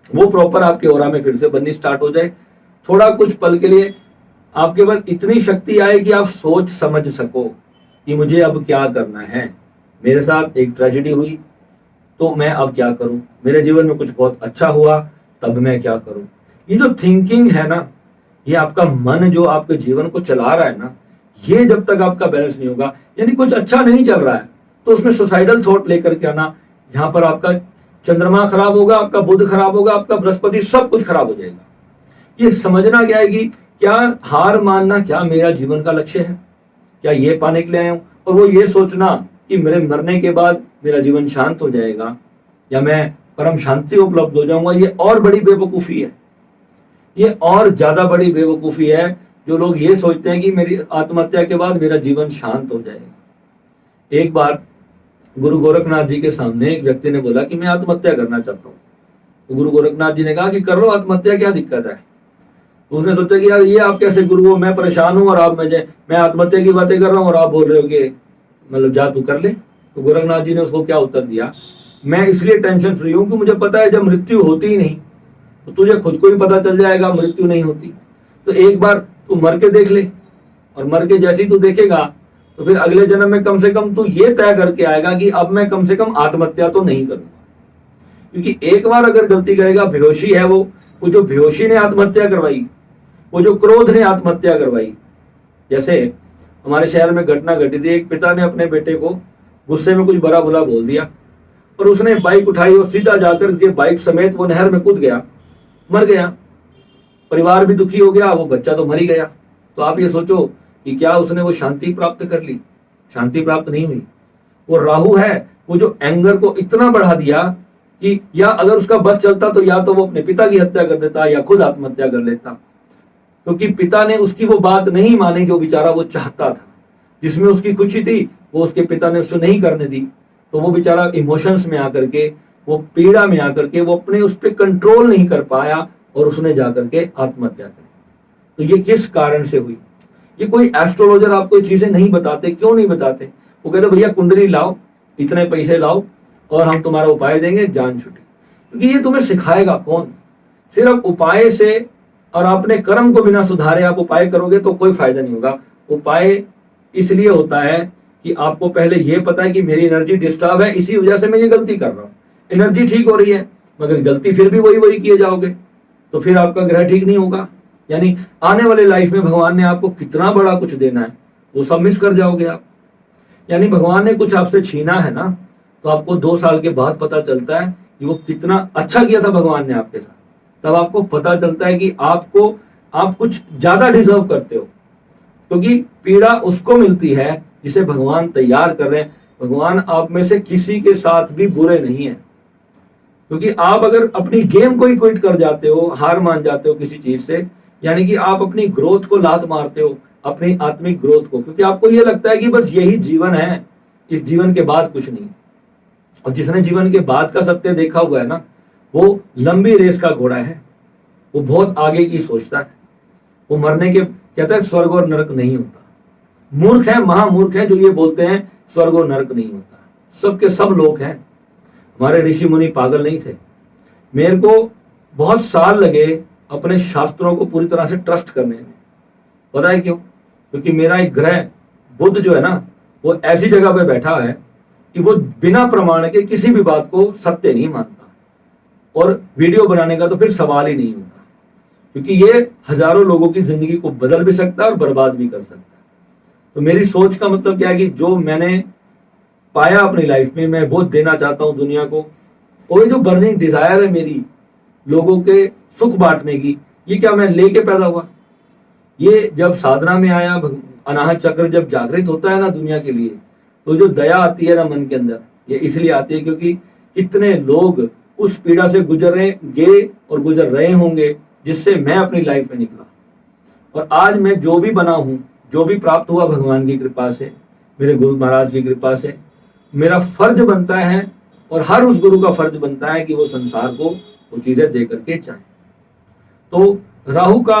वो प्रॉपर आपके ऑरा में फिर से बननी स्टार्ट हो जाए। थोड़ा कुछ पल के लिए आपके पास इतनी शक्ति आए कि आप सोच समझ सको कि मुझे अब क्या करना है। मेरे साथ एक ट्रेजेडी हुई तो मैं अब क्या करूं, मेरे जीवन में कुछ बहुत अच्छा हुआ तब मैं क्या करूं। ये जो थिंकिंग है ना, ये आपका मन जो आपके जीवन को चला रहा है ना, ये जब तक आपका बैलेंस नहीं होगा, यानी कुछ अच्छा नहीं चल रहा है तो उसमें सुसाइडल थॉट लेकर के आना, यहाँ पर आपका चंद्रमा खराब होगा, आपका बुध खराब होगा, आपका बृहस्पति, सब कुछ खराब हो जाएगा। ये समझना क्या है कि क्या हार मानना क्या मेरा जीवन का लक्ष्य है, क्या ये पाने के लिए आया हूं, और वो ये सोचना कि मेरे मरने के बाद मेरा जीवन शांत हो जाएगा या मैं परम शांति उपलब्ध हो जाऊंगा, ये और बड़ी बेवकूफी है। ये और ज्यादा बड़ी बेवकूफी है जो लोग ये सोचते हैं कि मेरी आत्महत्या के बाद मेरा जीवन शांत हो जाएगा। एक बार गुरु गोरखनाथ जी के सामने एक व्यक्ति ने बोला कि मैं आत्महत्या करना चाहता हूँ। तो गुरु गोरखनाथ जी ने कहा कि कर लो आत्महत्या, क्या दिक्कत है। तो उसने सोचा कि यार ये आप कैसे गुरु हो, मैं परेशान हूँ और आप मैं आत्महत्या की बातें कर रहा हूँ और आप बोल रहे हो कि मतलब जा तू कर ले। तो गोरखनाथ जी ने उसको क्या उत्तर दिया, मैं इसलिए टेंशन फ्री हूँ कि मुझे पता है जब मृत्यु होती ही नहीं तो तुझे खुद को भी पता चल जाएगा मृत्यु नहीं होती। तो एक बार तू मर के देख ले, और मर के जैसे ही तू देखेगा तो फिर अगले जन्म में कम से कम तू ये तय करके आएगा कि अब मैं कम से कम आत्महत्या तो नहीं करूंगा। क्योंकि एक बार अगर गलती करेगा, बेहोशी है वो जो बेहोशी ने आत्महत्या करवाई, वो जो क्रोध ने आत्महत्या करवाई। जैसे हमारे शहर में घटना घटी थी, एक पिता ने अपने बेटे को गुस्से में कुछ बुरा भला बोल दिया और उसने बाइक उठाई और सीधा जाकर के बाइक समेत वो नहर में कूद गया, मर गया। परिवार भी दुखी हो गया, वो बच्चा तो मर ही गया। तो आप ये सोचो कि क्या उसने वो शांति प्राप्त कर ली? शांति प्राप्त नहीं हुई। वो राहु है, वो जो एंगर को इतना बढ़ा दिया कि या अगर उसका बस चलता तो या तो वो अपने पिता की हत्या कर देता या खुद आत्महत्या कर लेता, क्योंकि पिता ने उसकी वो बात नहीं मानी जो बेचारा वो चाहता था, जिसमें उसकी खुशी थी वो उसके पिता ने उसको नहीं करने दी। तो वो बेचारा इमोशंस में आकर के, वो पीड़ा में आकर के वो अपने उस पर कंट्रोल नहीं कर पाया और उसने जाकर के आत्महत्या करी। तो ये किस कारण से हुई? ये कोई एस्ट्रोलॉजर आपको ये चीजें नहीं बताते। क्यों नहीं बताते? वो कहते भैया कुंडली लाओ, इतने पैसे लाओ और हम तुम्हारा उपाय देंगे, जान छुटी। क्योंकि ये तुम्हें सिखाएगा कौन? सिर्फ उपाय से और अपने कर्म को बिना सुधारे आप उपाय करोगे तो कोई फायदा नहीं होगा। उपाय इसलिए होता है कि आपको पहले ये पता है कि मेरी एनर्जी डिस्टर्ब है, इसी वजह से मैं ये गलती कर रहा हूँ। एनर्जी ठीक हो रही है मगर गलती फिर भी वही वही किए जाओगे तो फिर आपका ग्रह ठीक नहीं होगा। यानी आने वाले लाइफ में भगवान ने आपको कितना बड़ा कुछ देना है वो सब मिस कर जाओगे आप। यानी भगवान ने कुछ आपसे छीना है ना, तो आपको 2 साल के बाद पता चलता है कि वो कितना अच्छा किया था भगवान ने आपके साथ। तब आपको पता चलता है कि आप कुछ ज्यादा डिजर्व करते हो, क्योंकि पीड़ा उसको मिलती है जिसे भगवान तैयार कर रहे हैं। भगवान आप में से किसी के साथ भी बुरे नहीं है, क्योंकि आप अगर अपनी गेम को ही क्विट कर जाते हो, हार मान जाते हो किसी चीज से, यानी कि आप अपनी ग्रोथ को लात मारते हो, अपनी आत्मिक ग्रोथ को, क्योंकि आपको ये लगता है कि बस यही जीवन है, इस जीवन के बाद कुछ नहीं। और जिसने जीवन के बाद का सत्य देखा हुआ है ना, वो लंबी रेस का घोड़ा है, वो बहुत आगे की सोचता है। वो मरने के कहता है स्वर्ग और नरक नहीं होता। मूर्ख है, महामूर्ख है जो ये बोलते हैं स्वर्ग और नरक नहीं होता। सबके सब लोग हैं। हमारे ऋषि मुनि पागल नहीं थे। मेरे को बहुत साल लगे अपने शास्त्रों को पूरी तरह से ट्रस्ट करने में। पता है क्यों? क्योंकि मेरा एक ग्रह बुध जो है ना, वो ऐसी जगह पे बैठा है कि वो बिना प्रमाण के किसी भी बात को सत्य नहीं मानता, और वीडियो बनाने का तो फिर सवाल ही नहीं होता, क्योंकि ये हजारों लोगों की जिंदगी को बदल भी सकता है और बर्बाद भी कर सकता है। तो मेरी सोच का मतलब क्या है कि जो मैंने पाया अपनी लाइफ में, मैं वो देना चाहता हूँ दुनिया को। और जो बर्निंग डिजायर है मेरी लोगों के सुख बांटने की, ये क्या मैं लेके पैदा हुआ? ये जब साधना में आया, अनाहत चक्र जब जागृत होता है ना दुनिया के लिए, तो जो दया आती है ना मन के अंदर, ये इसलिए आती है क्योंकि कितने लोग उस पीड़ा से गुजरेंगे और गुजर रहे होंगे जिससे मैं अपनी लाइफ में निकला। और आज मैं जो भी बना हूं, जो भी प्राप्त हुआ भगवान की कृपा से, मेरे गुरु महाराज की कृपा से, मेरा फर्ज बनता है और हर उस गुरु का फर्ज बनता है कि वो संसार को वो चीजें दे करके चाहे। तो राहु का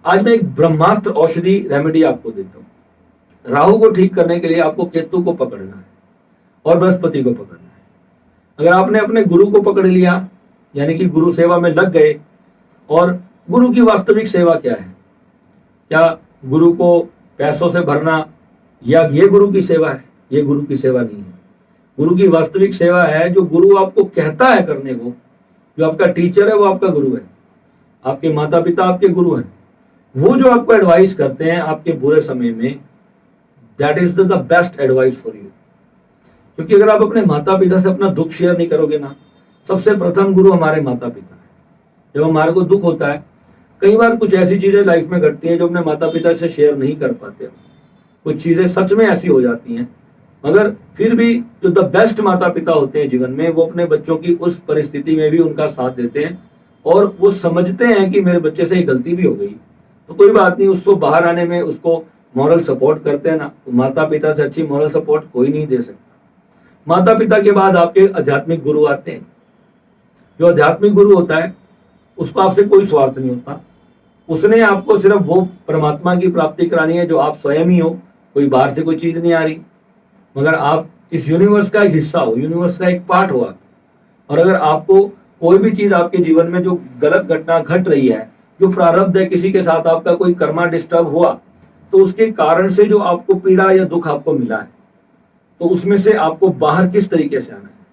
आज मैं एक ब्रह्मास्त्र औषधि रेमेडी आपको देता हूँ। राहु को ठीक करने के लिए आपको केतु को पकड़ना है और बृहस्पति को पकड़ना है। अगर आपने अपने गुरु को पकड़ लिया, यानी कि गुरु सेवा में लग गए, और गुरु की वास्तविक सेवा क्या है? क्या गुरु को पैसों से भरना, या ये गुरु की सेवा है? ये गुरु की सेवा नहीं है। गुरु की वास्तविक सेवा है जो गुरु आपको कहता है करने को। जो आपका टीचर है वो आपका गुरु है, आपके माता पिता आपके गुरु हैं। वो जो आपको एडवाइस करते हैं आपके बुरे समय में, that is the best advice for you. क्योंकि अगर आप अपने माता पिता से अपना दुख शेयर नहीं करोगे ना, सबसे प्रथम गुरु हमारे माता पिता है। जब हमारे को दुख होता है, कई बार कुछ ऐसी चीजें लाइफ में घटती हैं जो अपने माता पिता से शेयर नहीं कर पाते, कुछ चीजें सच में ऐसी हो जाती हैं, मगर फिर भी जो द बेस्ट माता पिता होते हैं जीवन में, वो अपने बच्चों की उस परिस्थिति में भी उनका साथ देते हैं, और वो समझते हैं कि मेरे बच्चे से ये गलती भी हो गई तो कोई बात नहीं, उसको बाहर आने में उसको मॉरल सपोर्ट करते हैं ना। तो माता पिता से अच्छी मॉरल सपोर्ट कोई नहीं दे सकता। माता पिता के बाद आपके आध्यात्मिक गुरु आते हैं। जो आध्यात्मिक गुरु होता है उसको आपसे कोई स्वार्थ नहीं होता, उसने आपको सिर्फ वो परमात्मा की प्राप्ति करानी है जो आप स्वयं ही हो। कोई बाहर से कोई चीज नहीं आ रही, मगर आप इस यूनिवर्स का एक हिस्सा हो, यूनिवर्स का एक पार्ट हो आप। और अगर आपको कोई भी चीज आपके जीवन में जो गलत घटना घट रही है, जो प्रारब्ध है, किसी के साथ आपका कोई कर्मा डिस्टर्ब हुआ, तो उसके कारण से जो आपको पीड़ा या दुख आपको मिला है, तो उसमें से आपको बाहर किस तरीके से आना है?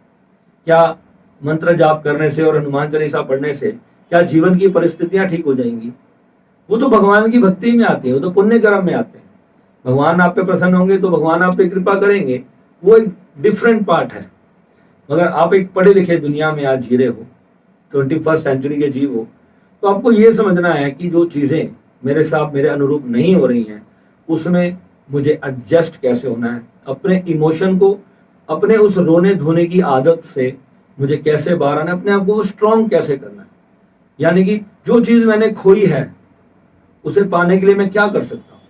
क्या मंत्र जाप करने से और हनुमान चालीसा पढ़ने से क्या जीवन की परिस्थितियां ठीक हो जाएंगी? वो तो भगवान की भक्ति में आती है, वो तो पुण्य कर्म में आते हैं। भगवान आप पे प्रसन्न होंगे तो भगवान आप पे कृपा करेंगे, वो एक डिफरेंट पार्ट है। मगर आप एक पढ़े लिखे दुनिया में आज जी रहे हो, 21st सेंचुरी के जीव हो, तो आपको ये समझना है कि जो चीजें मेरे साथ मेरे अनुरूप नहीं हो रही हैं, उसमें मुझे एडजस्ट कैसे होना है। अपने इमोशन को, अपने उस रोने धोने की आदत से मुझे कैसे बाहर आना है, अपने आप को स्ट्रॉन्ग कैसे करना है। यानी कि जो चीज मैंने खोई है उसे पाने के लिए मैं क्या कर सकता हूँ।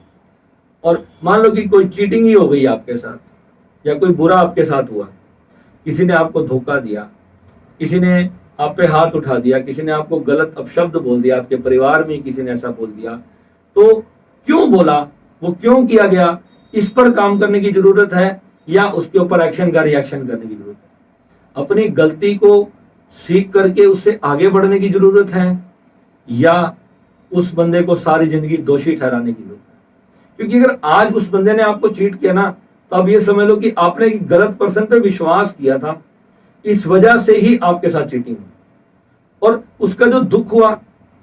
और मान लो कि कोई चीटिंग ही हो गई आपके साथ, या कोई बुरा आपके साथ हुआ, किसी ने आपको धोखा दिया, किसी ने आप पे हाथ उठा दिया, किसी ने आपको गलत अपशब्द बोल दिया, आपके परिवार में किसी ने ऐसा बोल दिया, तो क्यों बोला, वो क्यों किया गया, इस पर काम करने की जरूरत है, या उसके ऊपर एक्शन का रिएक्शन करने की जरूरत है। अपनी गलती को सीख करके उससे आगे बढ़ने की जरूरत है, या उस बंदे को सारी जिंदगी दोषी ठहराने की जरूरत है? क्योंकि अगर आज उस बंदे ने आपको चीट किया ना, तो अब ये समझ लो कि आपने एक गलत पर्सन पे विश्वास किया था, इस वजह से ही आपके साथ चीटिंग हुई। और उसका जो दुख हुआ,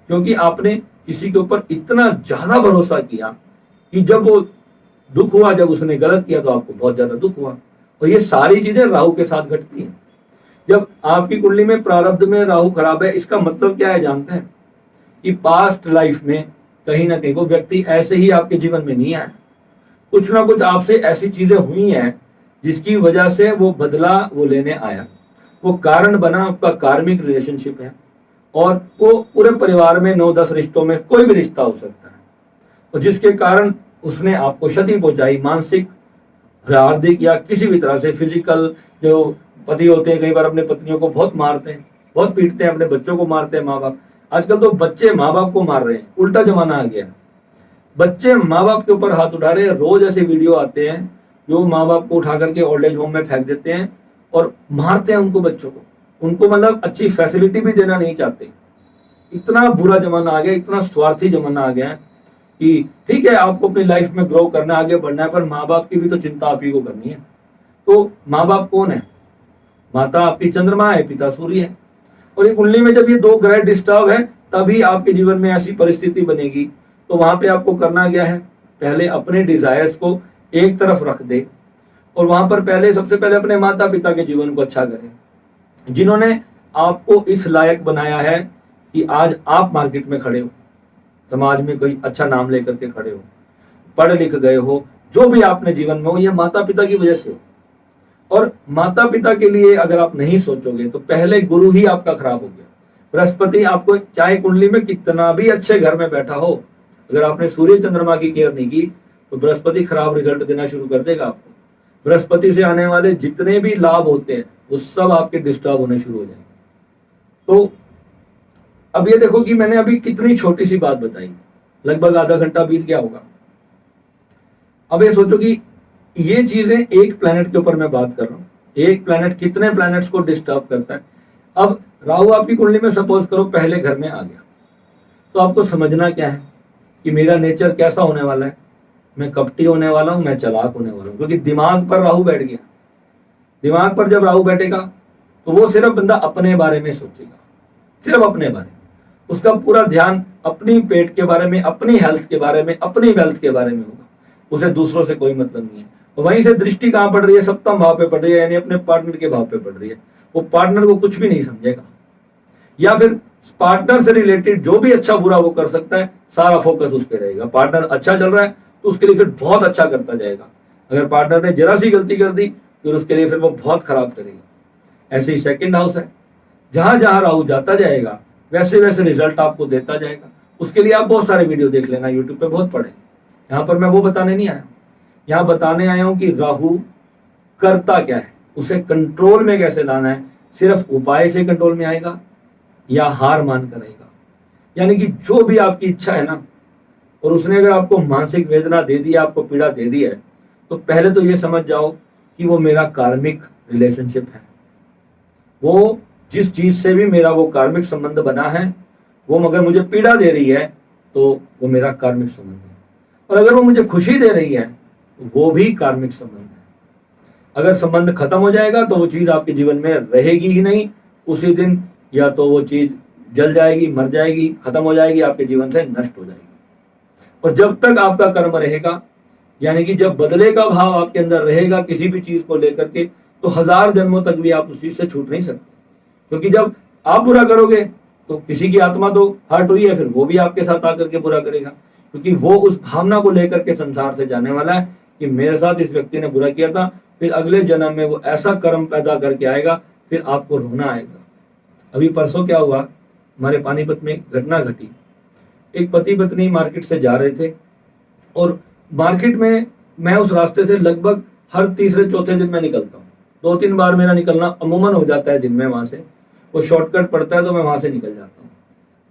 क्योंकि आपने किसी के ऊपर इतना ज्यादा भरोसा किया कि जब वो दुख हुआ, जब उसने गलत किया तो आपको बहुत ज्यादा दुख हुआ। और ये सारी चीजें राहु के साथ घटती हैं। जब आपकी कुंडली में प्रारब्ध में राहु खराब है, इसका मतलब क्या है जानते हैं? कि पास्ट लाइफ में कहीं ना कहीं वो व्यक्ति ऐसे ही आपके जीवन में नहीं आया, कुछ ना कुछ आपसे ऐसी चीजें हुई हैं जिसकी वजह से वो बदला वो लेने आया। वो कारण बना, आपका कार्मिक रिलेशनशिप है, और वो पूरे परिवार में 9-10 रिश्तों में कोई भी रिश्ता हो सकता है, और जिसके कारण उसने आपको क्षति पहुंचाई, मानसिक, हार्दिक, या किसी भी तरह से फिजिकल। जो पति होते हैं कई बार अपने पत्नियों को बहुत मारते हैं, बहुत पीटते हैं, अपने बच्चों को मारते हैं माँ बाप। आजकल तो बच्चे माँ बाप को मार रहे हैं, उल्टा जमाना आ गया। बच्चे माँ बाप के ऊपर हाथ उठा रहे हैं। रोज ऐसे वीडियो आते हैं जो माँ बाप को उठा करके ओल्ड एज होम में फेंक देते हैं और मारते हैं उनको, बच्चों को। उनको मतलब अच्छी फैसिलिटी भी देना नहीं चाहते। इतना बुरा जमाना आ गया, इतना स्वार्थी जमाना आ गया है कि ठीक है, आपको अपनी लाइफ में ग्रो करना है, आगे बढ़ना है, पर माँ बाप की भी तो चिंता आप ही को करनी है। तो माँ बाप कौन है? माता आपकी चंद्रमा है, पिता सूर्य है। और ये कुंडली में जब ये दो ग्रह डिस्टर्ब है, तभी आपके जीवन में ऐसी परिस्थिति बनेगी। तो वहां पे आपको करना क्या है? पहले अपने डिजायर्स को एक तरफ रख दे, और वहां पर पहले सबसे पहले अपने माता पिता के जीवन को अच्छा करें, जिन्होंने आपको इस लायक बनाया है कि आज आप मार्केट में खड़े हो, समाज में कोई अच्छा नाम लेकर के खड़े हो, पढ़ लिख गए हो, जो भी आपने जीवन में हो, यह माता पिता की वजह से हो। और माता पिता के लिए अगर आप नहीं सोचोगे तो पहले गुरु ही आपका खराब हो गया। बृहस्पति आपको चाहे कुंडली में कितना भी अच्छे घर में बैठा हो, अगर आपने सूर्य चंद्रमा की केयर नहीं की तो बृहस्पति खराब रिजल्ट देना शुरू कर देगा आपको। बृहस्पति से आने वाले जितने भी लाभ होते हैं वो सब आपके डिस्टर्ब होने शुरू हो जाएंगे। तो अब ये देखो कि मैंने अभी कितनी छोटी सी बात बताई, लगभग आधा घंटा बीत गया होगा। अब ये सोचो कि ये चीजें एक प्लेनेट के ऊपर मैं बात कर रहा हूँ, एक प्लेनेट कितने प्लैनेट्स को डिस्टर्ब करता है। अब राहु आपकी कुंडली में सपोज करो पहले घर में आ गया, तो आपको समझना क्या है कि मेरा नेचर कैसा होने वाला है। मैं कपटी होने वाला हूं, मैं चालाक होने वाला हूं, क्योंकि दिमाग पर राहु बैठ गया। दिमाग पर जब राहु बैठेगा तो वो सिर्फ बंदा अपने बारे में सोचेगा, सिर्फ अपने बारे में। उसका पूरा ध्यान अपनी पेट के बारे में, अपनी हेल्थ के बारे में, अपनी वेल्थ के बारे में होगा। उसे दूसरों से कोई मतलब नहीं है। तो वहीं से दृष्टि कहां पड़ रही है? सप्तम भाव पे पड़ रही है, यानी अपने पार्टनर के भाव पे पड़ रही है। वो पार्टनर को कुछ भी नहीं समझेगा, या फिर पार्टनर से रिलेटेड जो भी अच्छा बुरा वो कर सकता है, सारा फोकस उस पर रहेगा। पार्टनर अच्छा चल रहा है तो उसके लिए फिर बहुत अच्छा करता जाएगा। अगर पार्टनर ने जरा सी गलती कर दी फिर उसके लिए फिर वो बहुत खराब करेगा। ऐसे ही सेकंड हाउस है, जहां जहां राहु जाता जाएगा वैसे वैसे रिजल्ट आपको देता जाएगा। उसके लिए आप बहुत सारे वीडियो देख लेना, यूट्यूब पे बहुत पढ़े। यहाँ पर मैं वो बताने नहीं आया, यहाँ बताने आया हूं कि राहु करता क्या है, उसे कंट्रोल में कैसे लाना है। सिर्फ उपाय से कंट्रोल में आएगा या हार मान कर आएगा? यानी कि जो भी आपकी इच्छा है ना, और उसने अगर आपको मानसिक वेदना दे दी, आपको पीड़ा दे दी है, तो पहले तो ये समझ जाओ कि वो मेरा कार्मिक रिलेशनशिप है। वो जिस चीज से भी मेरा वो कार्मिक संबंध बना है, वो मगर मुझे पीड़ा दे रही है तो वो मेरा कार्मिक संबंध है। और अगर वो मुझे खुशी दे रही है तो वो भी कार्मिक संबंध है। अगर संबंध खत्म हो जाएगा तो वो चीज आपके जीवन में रहेगी ही नहीं, उसी दिन या तो वो चीज जल जाएगी, मर जाएगी, खत्म हो जाएगी, आपके जीवन से नष्ट हो जाएगी। और जब तक आपका कर्म रहेगा, यानी कि जब बदले का भाव आपके अंदर रहेगा किसी भी चीज को लेकर के, तो 1000 जन्मों तक भी आप उस चीज से छूट नहीं सकते। क्योंकि जब आप बुरा करोगे तो किसी की आत्मा तो हर्ट हुई है, फिर वो भी आपके साथ आकर के बुरा करेगा, क्योंकि वो उस भावना को लेकर के संसार से जाने वाला है कि मेरे साथ इस व्यक्ति ने बुरा किया था। फिर अगले जन्म में वो ऐसा कर्म पैदा करके आएगा, फिर आपको रोना आएगा। अभी परसों क्या हुआ, हमारे पानीपत में एक घटना घटी। एक पति पत्नी मार्केट से जा रहे थे, और मार्केट में मैं उस रास्ते से लगभग हर तीसरे चौथे दिन में निकलता हूँ। 2-3 बार मेरा निकलना अमूमन हो जाता है दिन में। वहां से वो शॉर्टकट पड़ता है तो मैं वहां से निकल जाता हूँ।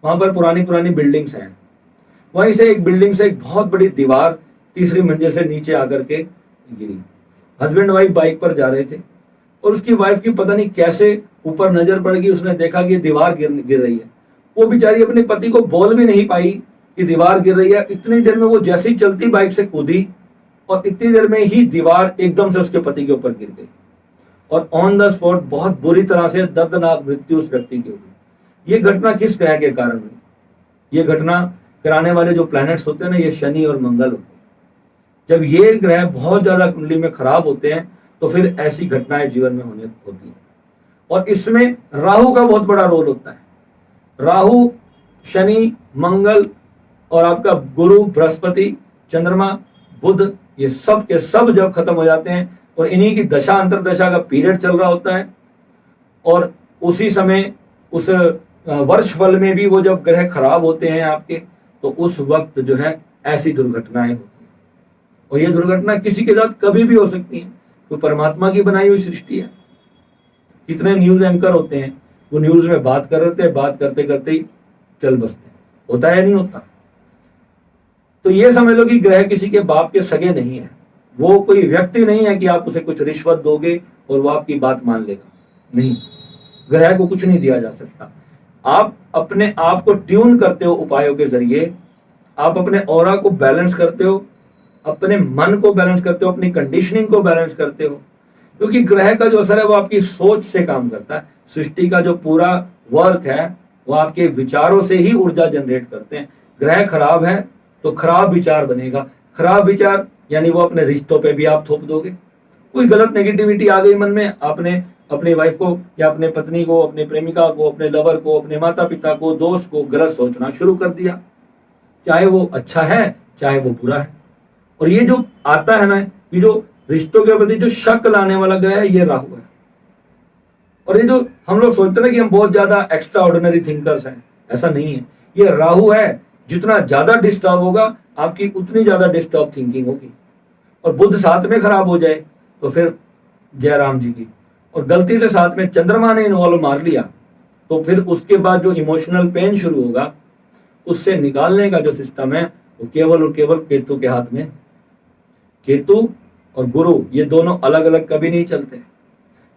वहां पर पुरानी बिल्डिंग्स हैं। वहीं से एक बिल्डिंग से एक बहुत बड़ी दीवार 3री मंजिल से नीचे आकर के गिरी। हस्बैंड वाइफ बाइक पर जा रहे थे, और उसकी वाइफ की पता नहीं कैसे ऊपर नजर पड़ गई, उसने देखा कि दीवार गिर रही है। वो बेचारी अपने पति को बोल भी नहीं पाई कि दीवार गिर रही है। इतनी देर में वो जैसे ही चलती बाइक से कूदी और इतनी देर में ही दीवार एकदम से उसके पति के ऊपर गिर गई और ऑन द स्पॉट बहुत बुरी तरह से दर्दनाक मृत्यु उस व्यक्ति की हो गई। ये घटना किस ग्रह के कारण हुई? ये घटना कराने वाले जो प्लैनेट्स होते हैं ना, ये शनि और मंगल होते हैं। जब ये ग्रह बहुत ज्यादा कुंडली में खराब होते हैं तो फिर ऐसी घटनाएं जीवन में होने होती हैं। और इसमें राहु का बहुत बड़ा रोल होता है। राहु, शनि, मंगल और आपका गुरु, बृहस्पति, चंद्रमा, बुध, ये सब के सब जब खत्म हो जाते हैं और इन्हीं की दशा अंतरदशा का पीरियड चल रहा होता है और उसी समय उस वर्ष फल में भी वो जब ग्रह खराब होते हैं आपके, तो उस वक्त जो है ऐसी दुर्घटनाएं होती हैं। और ये दुर्घटना किसी के साथ कभी भी हो सकती है। तो परमात्मा की बनाई हुई सृष्टि है। कितने न्यूज एंकर होते हैं, वो न्यूज में बात कर रहे थे, बात करते करते ही चल बसते हैं। होता है या नहीं होता? तो ये समझ लो कि ग्रह किसी के बाप के सगे नहीं है। वो कोई व्यक्ति नहीं है कि आप उसे कुछ रिश्वत दोगे और वो आपकी बात मान लेगा। नहीं, ग्रह को कुछ नहीं दिया जा सकता। आप अपने आप को ट्यून करते हो उपायों के जरिए, आप अपने ऑरा को बैलेंस करते हो, अपने मन को बैलेंस करते हो, अपनी कंडीशनिंग को बैलेंस करते हो। क्योंकि ग्रह का जो असर है वो आपकी सोच से काम करता है। सृष्टि का जो पूरा वर्क है वो आपके विचारों से ही ऊर्जा जनरेट करते हैं। ग्रह खराब है तो खराब विचार बनेगा। खराब विचार यानी वो अपने रिश्तों पे भी आप थोप दोगे। कोई गलत नेगेटिविटी आ गई मन में, आपने अपनी वाइफ को या अपने पत्नी को, अपने प्रेमिका को, अपने लवर को, अपने माता पिता को, दोस्त को गलत सोचना शुरू कर दिया, चाहे वो अच्छा है चाहे वो बुरा है। और ये जो आता है ना, ये जो रिश्तों के प्रति जो शक लाने वाला ग्रह है, ये राहु है। और ये जो हम लोग सोचते हैं कि हम बहुत ज्यादा एक्स्ट्रा ऑर्डिनरी थिंकर्स हैं, ऐसा नहीं है। ये राहु है, जितना ज्यादा डिस्टर्ब होगा आपकी उतनी ज्यादा डिस्टर्ब थिंकिंग होगी। और बुध साथ में खराब हो जाए तो फिर जय राम जी की। और गलती से साथ में चंद्रमा ने इन्वॉल्व मार लिया तो फिर उसके बाद जो इमोशनल पेन शुरू होगा, उससे निकालने का जो सिस्टम है वो केवल और केवल केतु के हाथ में। केतु और गुरु ये दोनों अलग अलग कभी नहीं चलते।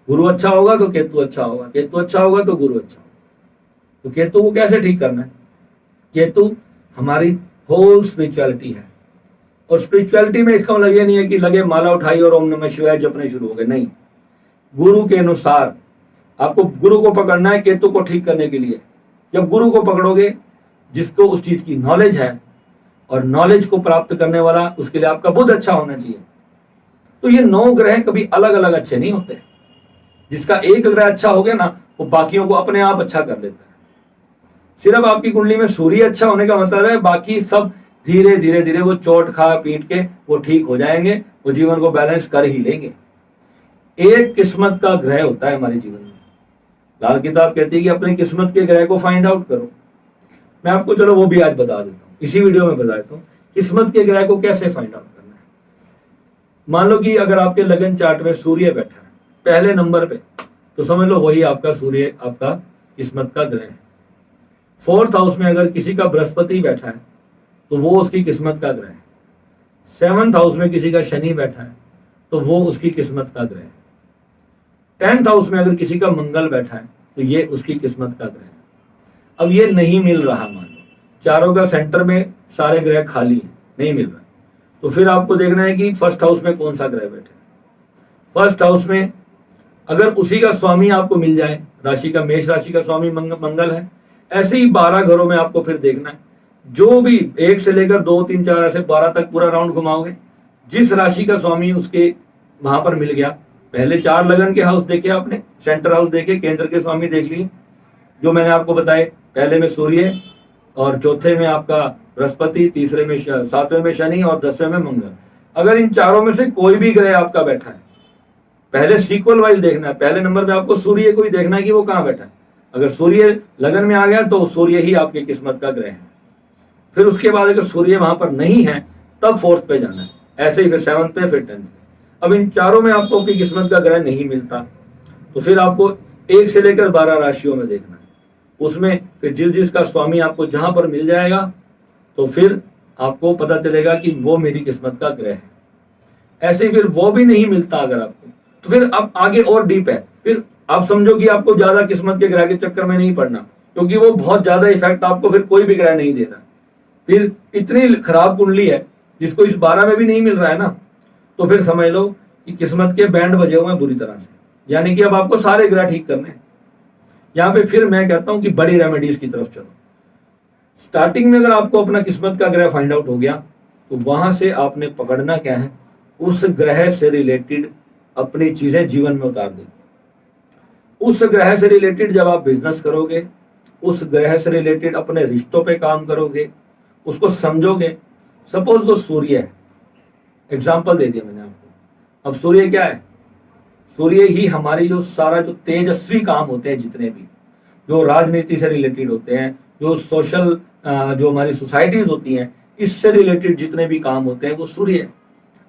गुरु अच्छा होगा तो केतु अच्छा होगा, केतु अच्छा होगा तो गुरु अच्छा होगा। तो केतु को कैसे ठीक करना है? केतु हमारी होल स्पिरिचुअलिटी है। और स्पिरिचुअलिटी में इसका मतलब ये नहीं है कि लगे माला उठाई और ओम नमः शिवाय जपने शुरू हो गए। नहीं, गुरु के अनुसार आपको गुरु को पकड़ना है केतु को ठीक करने के लिए। जब गुरु को पकड़ोगे, जिसको उस चीज की नॉलेज है, और नॉलेज को प्राप्त करने वाला, उसके लिए आपका बुध अच्छा होना चाहिए। तो ये 9 ग्रह कभी अलग अलग अच्छे नहीं होते। जिसका एक ग्रह अच्छा हो गया ना, वो बाकियों को अपने आप अच्छा कर लेता है। सिर्फ आपकी कुंडली में सूर्य अच्छा होने का मतलब है बाकी सब धीरे धीरे धीरे वो चोट खा पीट के वो ठीक हो जाएंगे, वो जीवन को बैलेंस कर ही लेंगे। एक किस्मत का ग्रह होता है हमारे जीवन में। लाल किताब कहती है कि अपनी किस्मत के ग्रह को फाइंड आउट करो। मैं आपको चलो वो भी आज बता देता हूँ, इसी वीडियो में बता देता हूँ किस्मत के ग्रह को कैसे फाइंड आउट करना है। मान लो कि अगर आपके लगन चार्ट में सूर्य बैठा है पहले नंबर पे, तो समझ लो वही आपका सूर्य आपका किस्मत का ग्रह है। 4th हाउस में अगर किसी का बृहस्पति बैठा है तो वो उसकी किस्मत का ग्रह है। 7th हाउस में किसी का शनि बैठा है तो वो उसकी किस्मत का ग्रह है। 10th हाउस में अगर किसी का मंगल बैठा है तो ये उसकी किस्मत का ग्रह है। अब ये नहीं मिल रहा, मान लो चारों का सेंटर में सारे ग्रह खाली हैं, नहीं मिल रहा, तो फिर आपको देखना है कि 1st हाउस में कौन सा ग्रह बैठा है। 1st हाउस में अगर उसी का स्वामी आपको मिल जाए, राशि का मेष राशि का स्वामी मंगल है, ऐसे ही 12 घरों में आपको फिर देखना है। जो भी 1 से लेकर 2, 3, 4 ऐसे 12 तक पूरा राउंड घुमाओगे, जिस राशि का स्वामी उसके वहां पर मिल गया। पहले 4 लगन के हाउस देखे आपने, सेंटर हाउस देखे, केंद्र के स्वामी देख लिए जो मैंने आपको बताए। पहले में सूर्य और चौथे में आपका बृहस्पति, तीसरे में 7वें में शनि और 10वें में मंगल। अगर इन चारों में से कोई भी ग्रह आपका बैठा है, पहले सीक्वल वाइज देखना है। पहले नंबर पे आपको सूर्य को ही देखना है कि वो कहाँ बैठा है। अगर सूर्य लगन में आ गया तो सूर्य ही आपकी किस्मत का ग्रह है। फिर उसके बाद अगर सूर्य वहां पर नहीं है तब 4th पे जाना है, ऐसे ही फिर 7th पे, फिर 10th पे। अब इन चारों में आपको अपनी किस्मत का ग्रह नहीं मिलता तो फिर आपको 1 से लेकर 12 राशियों में देखना है। उसमें फिर जिसका स्वामी आपको जहां पर मिल जाएगा तो फिर आपको पता चलेगा कि वो मेरी किस्मत का ग्रह है। ऐसे फिर वो भी नहीं मिलता अगर आपको, तो फिर अब आगे और डीप है। फिर आप समझो कि आपको ज्यादा किस्मत के ग्रह के चक्कर में नहीं पड़ना, क्योंकि वो बहुत ज्यादा इफेक्ट आपको फिर कोई भी ग्रह नहीं दे रहा। फिर इतनी खराब कुंडली है जिसको इस 12 में भी नहीं मिल रहा है ना, तो फिर समझ लो कि किस्मत के बैंड बजे हुए हैं बुरी तरह से, यानी कि अब आपको सारे ग्रह ठीक करने हैं। यहाँ पे फिर मैं कहता हूं कि बड़ी रेमेडीज की तरफ चलो। स्टार्टिंग में अगर आपको अपना किस्मत का ग्रह फाइंड आउट हो गया, तो वहां से आपने पकड़ना क्या है, उस ग्रह से रिलेटेड अपनी चीजें जीवन में उतार देनी। उस ग्रह से रिलेटेड जब आप बिजनेस करोगे, उस ग्रह से रिलेटेड अपने रिश्तों पे काम करोगे, उसको समझोगे। सपोज वो सूर्य है, एग्जाम्पल दे दिया मैंने आपको। अब सूर्य क्या है, सूर्य ही हमारी जो सारा जो तेजस्वी काम होते हैं, जितने भी जो राजनीति से रिलेटेड होते हैं, जो सोशल जो हमारी सोसाइटीज होती हैं, इससे रिलेटेड जितने भी काम होते हैं वो सूर्य है।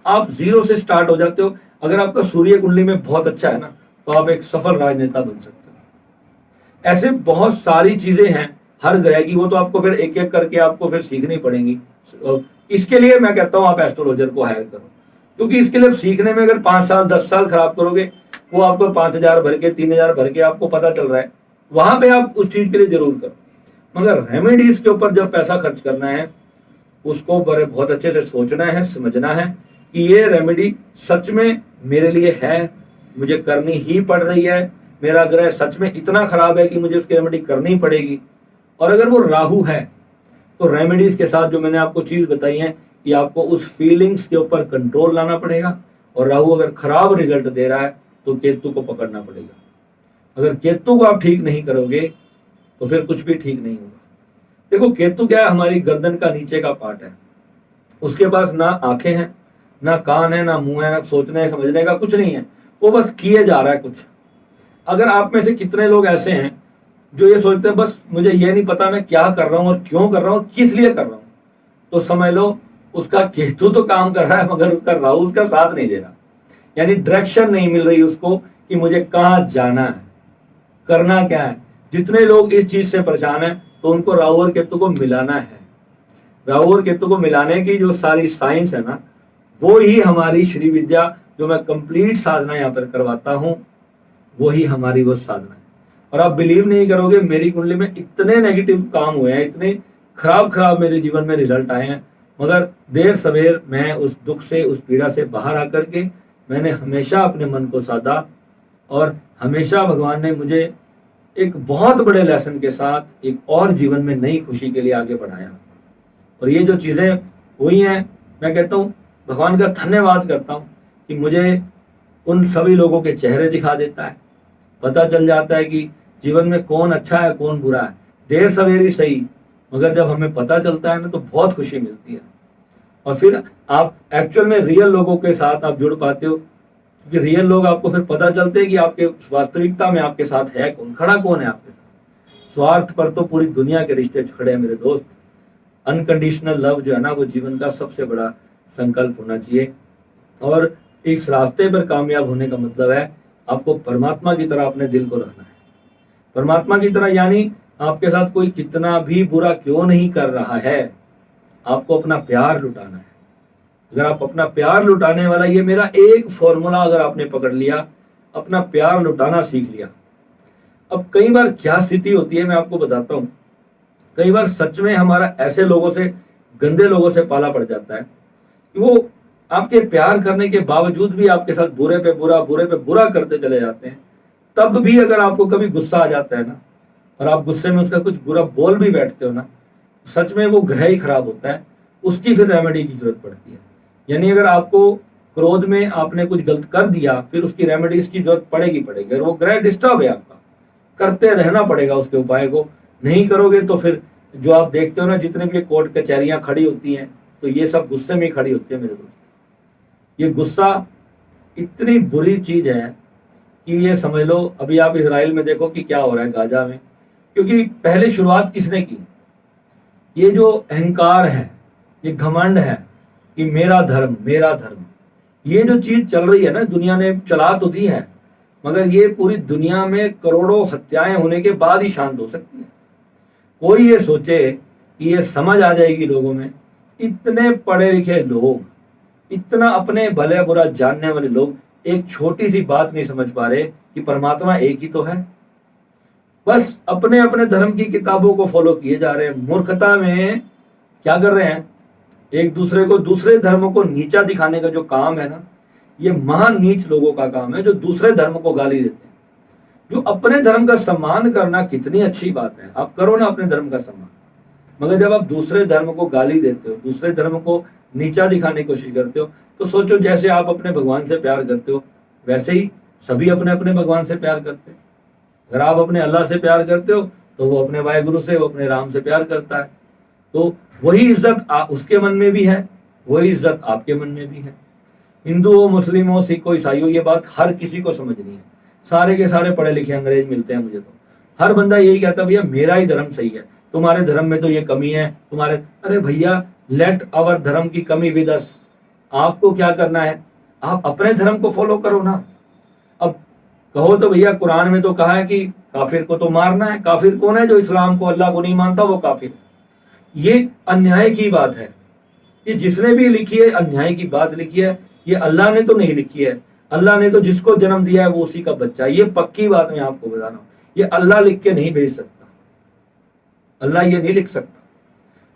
आप जीरो से स्टार्ट हो जाते हो। अगर आपका सूर्य कुंडली में बहुत अच्छा है ना, तो आप एक सफल राजनेता बन सकते हो। ऐसे बहुत सारी चीजें हैं हर ग्रह की, वो तो आपको फिर एक एक करके आपको फिर सीखनी पड़ेंगी। इसके लिए मैं कहता हूं आप एस्ट्रोलॉजर को हायर करो, क्योंकि इसके लिए सीखने में अगर 5 साल 10 साल खराब करोगे, वो आपको 5,000 भर के 3,000 भर के आपको पता चल रहा है, वहां पे आप उस चीज के लिए जरूर करो। मगर रेमेडीज के ऊपर जब पैसा खर्च करना है, उसको बहुत अच्छे से सोचना है, समझना है कि ये रेमेडी सच में मेरे लिए है, मुझे करनी ही पड़ रही है, मेरा ग्रह सच में इतना खराब है कि मुझे उसकी रेमेडी करनी पड़ेगी। और अगर वो राहु है, तो रेमेडीज के साथ जो मैंने आपको चीज बताई है कि आपको उस फीलिंग्स के ऊपर कंट्रोल लाना पड़ेगा। और राहु अगर खराब रिजल्ट दे रहा है, तो केतु को पकड़ना पड़ेगा। अगर केतु को आप ठीक नहीं करोगे, तो फिर कुछ भी ठीक नहीं होगा। देखो केतु क्या है, हमारी गर्दन का नीचे का पार्ट है। उसके पास ना आंखें हैं, ना कान है, ना मुंह है, ना सोचने समझने का कुछ नहीं है, वो बस किए जा रहा है कुछ। अगर आप में से कितने लोग ऐसे हैं जो ये सोचते हैं बस मुझे ये नहीं पता मैं क्या कर रहा हूं और क्यों कर रहा हूं, किस लिए कर रहा हूं, तो समझ लो उसका केतु तो काम कर रहा है, मगर उसका राहु उसका साथ नहीं दे रहा। यानी डायरेक्शन नहीं मिल रही उसको कि मुझे कहाँ जाना है, करना क्या है। जितने लोग इस चीज से परेशान है, तो उनको राहु और केतु को मिलाना है। राहु और केतु को मिलाने की जो सारी साइंस है ना, वो ही हमारी श्री विद्या, जो मैं कंप्लीट साधना यहाँ पर करवाता हूँ, वो ही हमारी वो साधना है। और आप बिलीव नहीं करोगे, मेरी कुंडली में इतने नेगेटिव काम हुए हैं, इतने खराब खराब मेरे जीवन में रिजल्ट आए हैं, मगर देर सवेर मैं उस दुख से, उस पीड़ा से बाहर आकर के मैंने हमेशा अपने मन को साधा, और हमेशा भगवान ने मुझे एक बहुत बड़े लेसन के साथ एक और जीवन में नई खुशी के लिए आगे बढ़ाया। और ये जो चीजें हुई हैं, मैं कहता हूँ भगवान का धन्यवाद करता हूँ कि मुझे उन सभी लोगों के चेहरे दिखा देता है, पता चल जाता है कि जीवन में कौन अच्छा है कौन बुरा है। देर सवेर सही, मगर जब हमें पता चलता है ना, तो बहुत खुशी मिलती है। और फिर आप एक्चुअल में रियल लोगों के साथ आप जुड़ पाते हो, क्योंकि रियल लोग आपको फिर पता चलते हैं कि आपके वास्तविकता में आपके साथ है कौन, खड़ा कौन है आपके साथ। स्वार्थ पर तो पूरी दुनिया के रिश्ते खड़े हैं मेरे दोस्त। अनकंडीशनल लव जो है ना, वो जीवन का सबसे बड़ा संकल्प होना चाहिए। और इस रास्ते पर कामयाब होने का मतलब है आपको परमात्मा की तरह अपने दिल को रखना है। परमात्मा की तरह यानी आपके साथ कोई कितना भी बुरा क्यों नहीं कर रहा है, आपको अपना प्यार लुटाना है। अगर आप अपना प्यार लुटाने वाला, ये मेरा एक फॉर्मूला अगर आपने पकड़ लिया, अपना प्यार लुटाना सीख लिया। अब कई बार क्या स्थिति होती है मैं आपको बताता हूँ। कई बार सच में हमारा ऐसे लोगों से, गंदे लोगों से पाला पड़ जाता है कि वो आपके प्यार करने के बावजूद भी आपके साथ बुरे पे बुरा करते चले जाते हैं। तब भी अगर आपको कभी गुस्सा आ जाता है ना, और आप गुस्से में उसका कुछ बुरा बोल भी बैठते हो ना, सच में वो ग्रह ही खराब होता है। उसकी फिर रेमेडी की जरूरत पड़ती है। यानी अगर आपको क्रोध में आपने कुछ गलत कर दिया, फिर उसकी रेमेडीज की जरूरत पड़ेगी। अगर वो ग्रह डिस्टर्ब है आपका, करते रहना पड़ेगा उसके उपाय को। नहीं करोगे तो फिर जो आप देखते हो ना, जितने भी कोर्ट कचहरियां खड़ी होती हैं, तो ये सब गुस्से में खड़ी होती है मेरे दोस्त। ये गुस्सा इतनी बुरी चीज है कि ये समझ लो, अभी आप इजराइल में देखो कि क्या हो रहा है गाजा में। क्योंकि पहले शुरुआत किसने की? ये जो अहंकार है, ये घमंड है कि मेरा धर्म, ये जो चीज चल रही है ना, दुनिया ने चला तो दी है, मगर ये पूरी दुनिया में करोड़ों हत्याएं होने के बाद ही शांत हो सकती है। कोई ये सोचे कि ये समझ आ जाएगी लोगों में? इतने पढ़े लिखे लोग, इतना अपने भले बुरा जानने वाले लोग एक छोटी सी बात नहीं समझ पा रहे कि परमात्मा एक ही तो है। बस अपने अपने धर्म की किताबों को फॉलो किए जा रहे हैं। मूर्खता में क्या कर रहे हैं, एक दूसरे को, दूसरे धर्मों को नीचा दिखाने का जो काम है ना, ये महान नीच लोगों का काम है, जो दूसरे धर्म को गाली देते हैं। जो अपने धर्म का सम्मान करना कितनी अच्छी बात है, आप करो ना अपने धर्म का सम्मान, मगर जब आप दूसरे धर्म को गाली देते हो, दूसरे धर्म को नीचा दिखाने की कोशिश करते हो, तो सोचो जैसे आप अपने भगवान से प्यार करते हो वैसे ही सभी अपने अपने भगवान से प्यार करते हैं। अगर आप अपने अल्लाह से प्यार करते हो तो वो अपने वाहेगुरु से, वो अपने राम से प्यार करता है। तो वही इज्जत उसके मन में भी है, वही इज्जत आपके मन में भी है। हिंदू हो, मुस्लिम हो, सिख हो, ईसाई हो, ये बात हर किसी को समझनी है। सारे के सारे पढ़े लिखे अंग्रेज मिलते हैं मुझे, तो हर बंदा यही कहता है भैया मेरा ही धर्म सही है, तुम्हारे धर्म में तो ये कमी है, तुम्हारे। अरे भैया, लेट आवर धर्म की कमी विद अस। आपको क्या करना है, आप अपने धर्म को फॉलो करो ना। अब कहो तो भैया कुरान में तो कहा है कि काफिर को तो मारना है। काफिर कौन है? जो इस्लाम को, अल्लाह को नहीं मानता, वो काफिर। ये अन्याय की बात है। ये जिसने भी लिखी है अन्याय की बात लिखी है, ये अल्लाह ने तो नहीं लिखी है। अल्लाह ने तो जिसको जन्म दिया है वो उसी का बच्चा है। ये पक्की बात मैं आपको बता रहा हूं, ये अल्लाह लिख के नहीं भेज सकता। अल्लाह ये नहीं लिख सकता,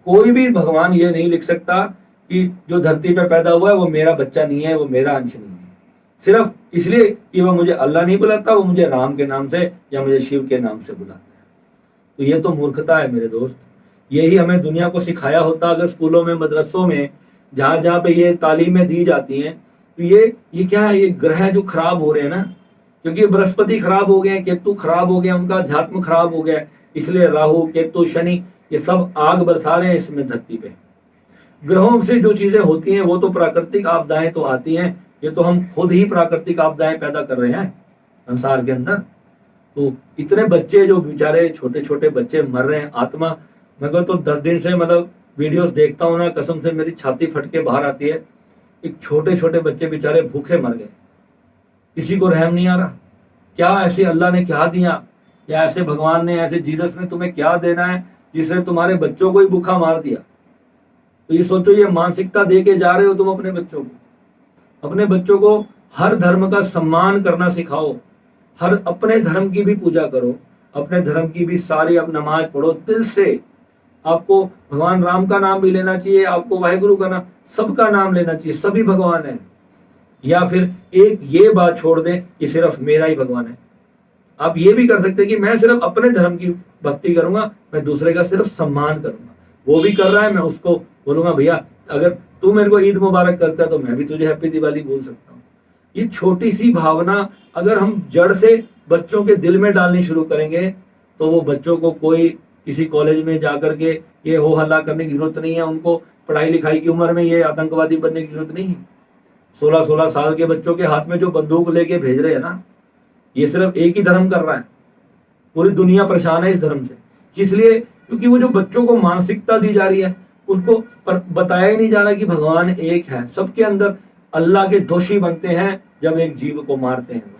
कोई भी भगवान ये नहीं लिख सकता कि जो धरती पे पैदा हुआ है वो मेरा बच्चा नहीं है, वो मेरा अंश नहीं है, सिर्फ इसलिए कि वो मुझे अल्लाह नहीं बुलाता, वो मुझे राम के नाम से या मुझे शिव के नाम से बुलाता है। तो ये तो मूर्खता है मेरे दोस्त। यही हमें दुनिया को सिखाया होता अगर स्कूलों में, मदरसों में, जहां जहां पे ये तालीमें दी जाती हैं, तो ये क्या है, ये ग्रह जो खराब हो रहे हैं ना, क्योंकि बृहस्पति खराब हो गए, केतु खराब हो गया, उनका अध्यात्म खराब हो गया, इसलिए राहु, केतु, शनि, ये सब आग बरसा रहे हैं इसमें धरती पे। ग्रहों से जो चीजें होती हैं वो तो प्राकृतिक आपदाएं तो आती हैं, ये तो हम खुद ही प्राकृतिक आपदाएं पैदा कर रहे हैं संसार के अंदर। तो इतने बच्चे जो बेचारे छोटे छोटे बच्चे मर रहे हैं, आत्मा, मैं तो 10 दिन से मतलब वीडियोस देखता हूँ ना, कसम से मेरी छाती फट के बाहर आती है। एक छोटे छोटे बच्चे बेचारे भूखे मर गए, किसी को रहम नहीं आ रहा। क्या ऐसे अल्लाह ने क्या दिया, या ऐसे भगवान ने, ऐसे जीसस ने तुम्हें क्या देना है जिसने तुम्हारे बच्चों को ही भूखा मार दिया? तो ये सोचो, ये मानसिकता दे के जा रहे हो तुम अपने बच्चों को। अपने बच्चों को हर धर्म का सम्मान करना सिखाओ, हर अपने धर्म की भी पूजा करो, अपने धर्म की भी सारी आप नमाज पढ़ो दिल से। आपको भगवान राम का नाम भी लेना चाहिए, आपको वाहेगुरु का नाम, सबका नाम लेना चाहिए, सभी भगवान है। या फिर एक ये बात छोड़ दें कि सिर्फ मेरा ही भगवान है। आप ये भी कर सकते हैं कि मैं सिर्फ अपने धर्म की भक्ति करूंगा, मैं दूसरे का सिर्फ सम्मान करूंगा। वो भी कर रहा है, मैं उसको बोलूंगा भैया अगर तू मेरे को ईद मुबारक करता है तो मैं भी तुझे हैप्पी दिवाली बोल सकता हूँ। ये छोटी सी भावना अगर हम जड़ से बच्चों के दिल में डालनी शुरू करेंगे तो वो बच्चों को कोई किसी कॉलेज में जाकर के ये हो हल्ला करने की जरूरत नहीं है। उनको पढ़ाई लिखाई की उम्र में ये आतंकवादी बनने की जरूरत नहीं है। 16-16 साल के बच्चों के हाथ में जो बंदूक लेके भेज रहे हैं ना, ये सिर्फ एक ही धर्म कर रहा है। पूरी दुनिया परेशान है इस धर्म से। किस लिए? क्योंकि वो जो बच्चों को मानसिकता दी जा रही है, उनको बताया ही नहीं जा रहा कि भगवान एक है। सबके अंदर अल्लाह के दोषी बनते हैं जब एक जीव को मारते हैं।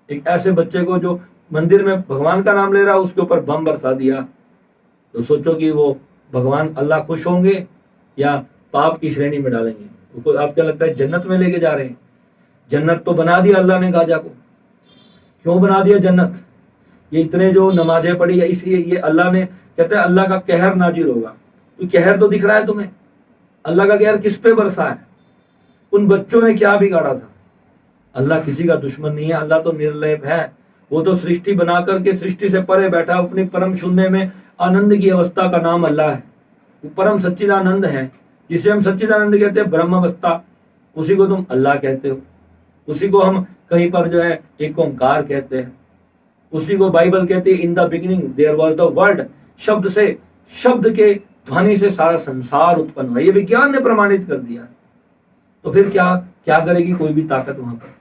एक ऐसे बच्चे को जो मंदिर में भगवान का नाम ले रहा है, उसके ऊपर बम बरसा दिया, तो सोचो कि वो भगवान, अल्लाह खुश होंगे या पाप की श्रेणी में डालेंगे? उनको आप क्या लगता है जन्नत में लेके जा रहे हैं? जन्नत तो बना दिया अल्लाह ने गाजा को। क्यों बना दिया जन्नत? ये इतने जो नमाजें पढ़ी है इसलिए ये अल्लाह ने, कहते हैं अल्लाह का कहर नाजिल होगा। तो कहर तो दिख रहा है तुम्हें, अल्लाह का कहर किस पे बरसा है? उन बच्चों ने क्या बिगाड़ा था? अल्लाह किसी का दुश्मन नहीं है, अल्लाह तो निर्लेप है। वो तो सृष्टि बना करके सृष्टि से परे बैठा, अपनी परम शून्य में आनंद की अवस्था का नाम अल्लाह है। वो परम सच्चिदानंद है, जिसे हम सच्चिदानंद कहते हैं, ब्रह्म अवस्था, उसी को तुम अल्लाह कहते हो। उसी को हम कहीं पर जो है एक ओंकार कहते हैं। उसी को बाइबल कहती है in the beginning there was the word. शब्द से, शब्द के ध्वनि से सारा संसार उत्पन्न हुआ, ये विज्ञान ने प्रमाणित कर दिया। तो फिर क्या क्या करेगी कोई भी ताकत वहां पर?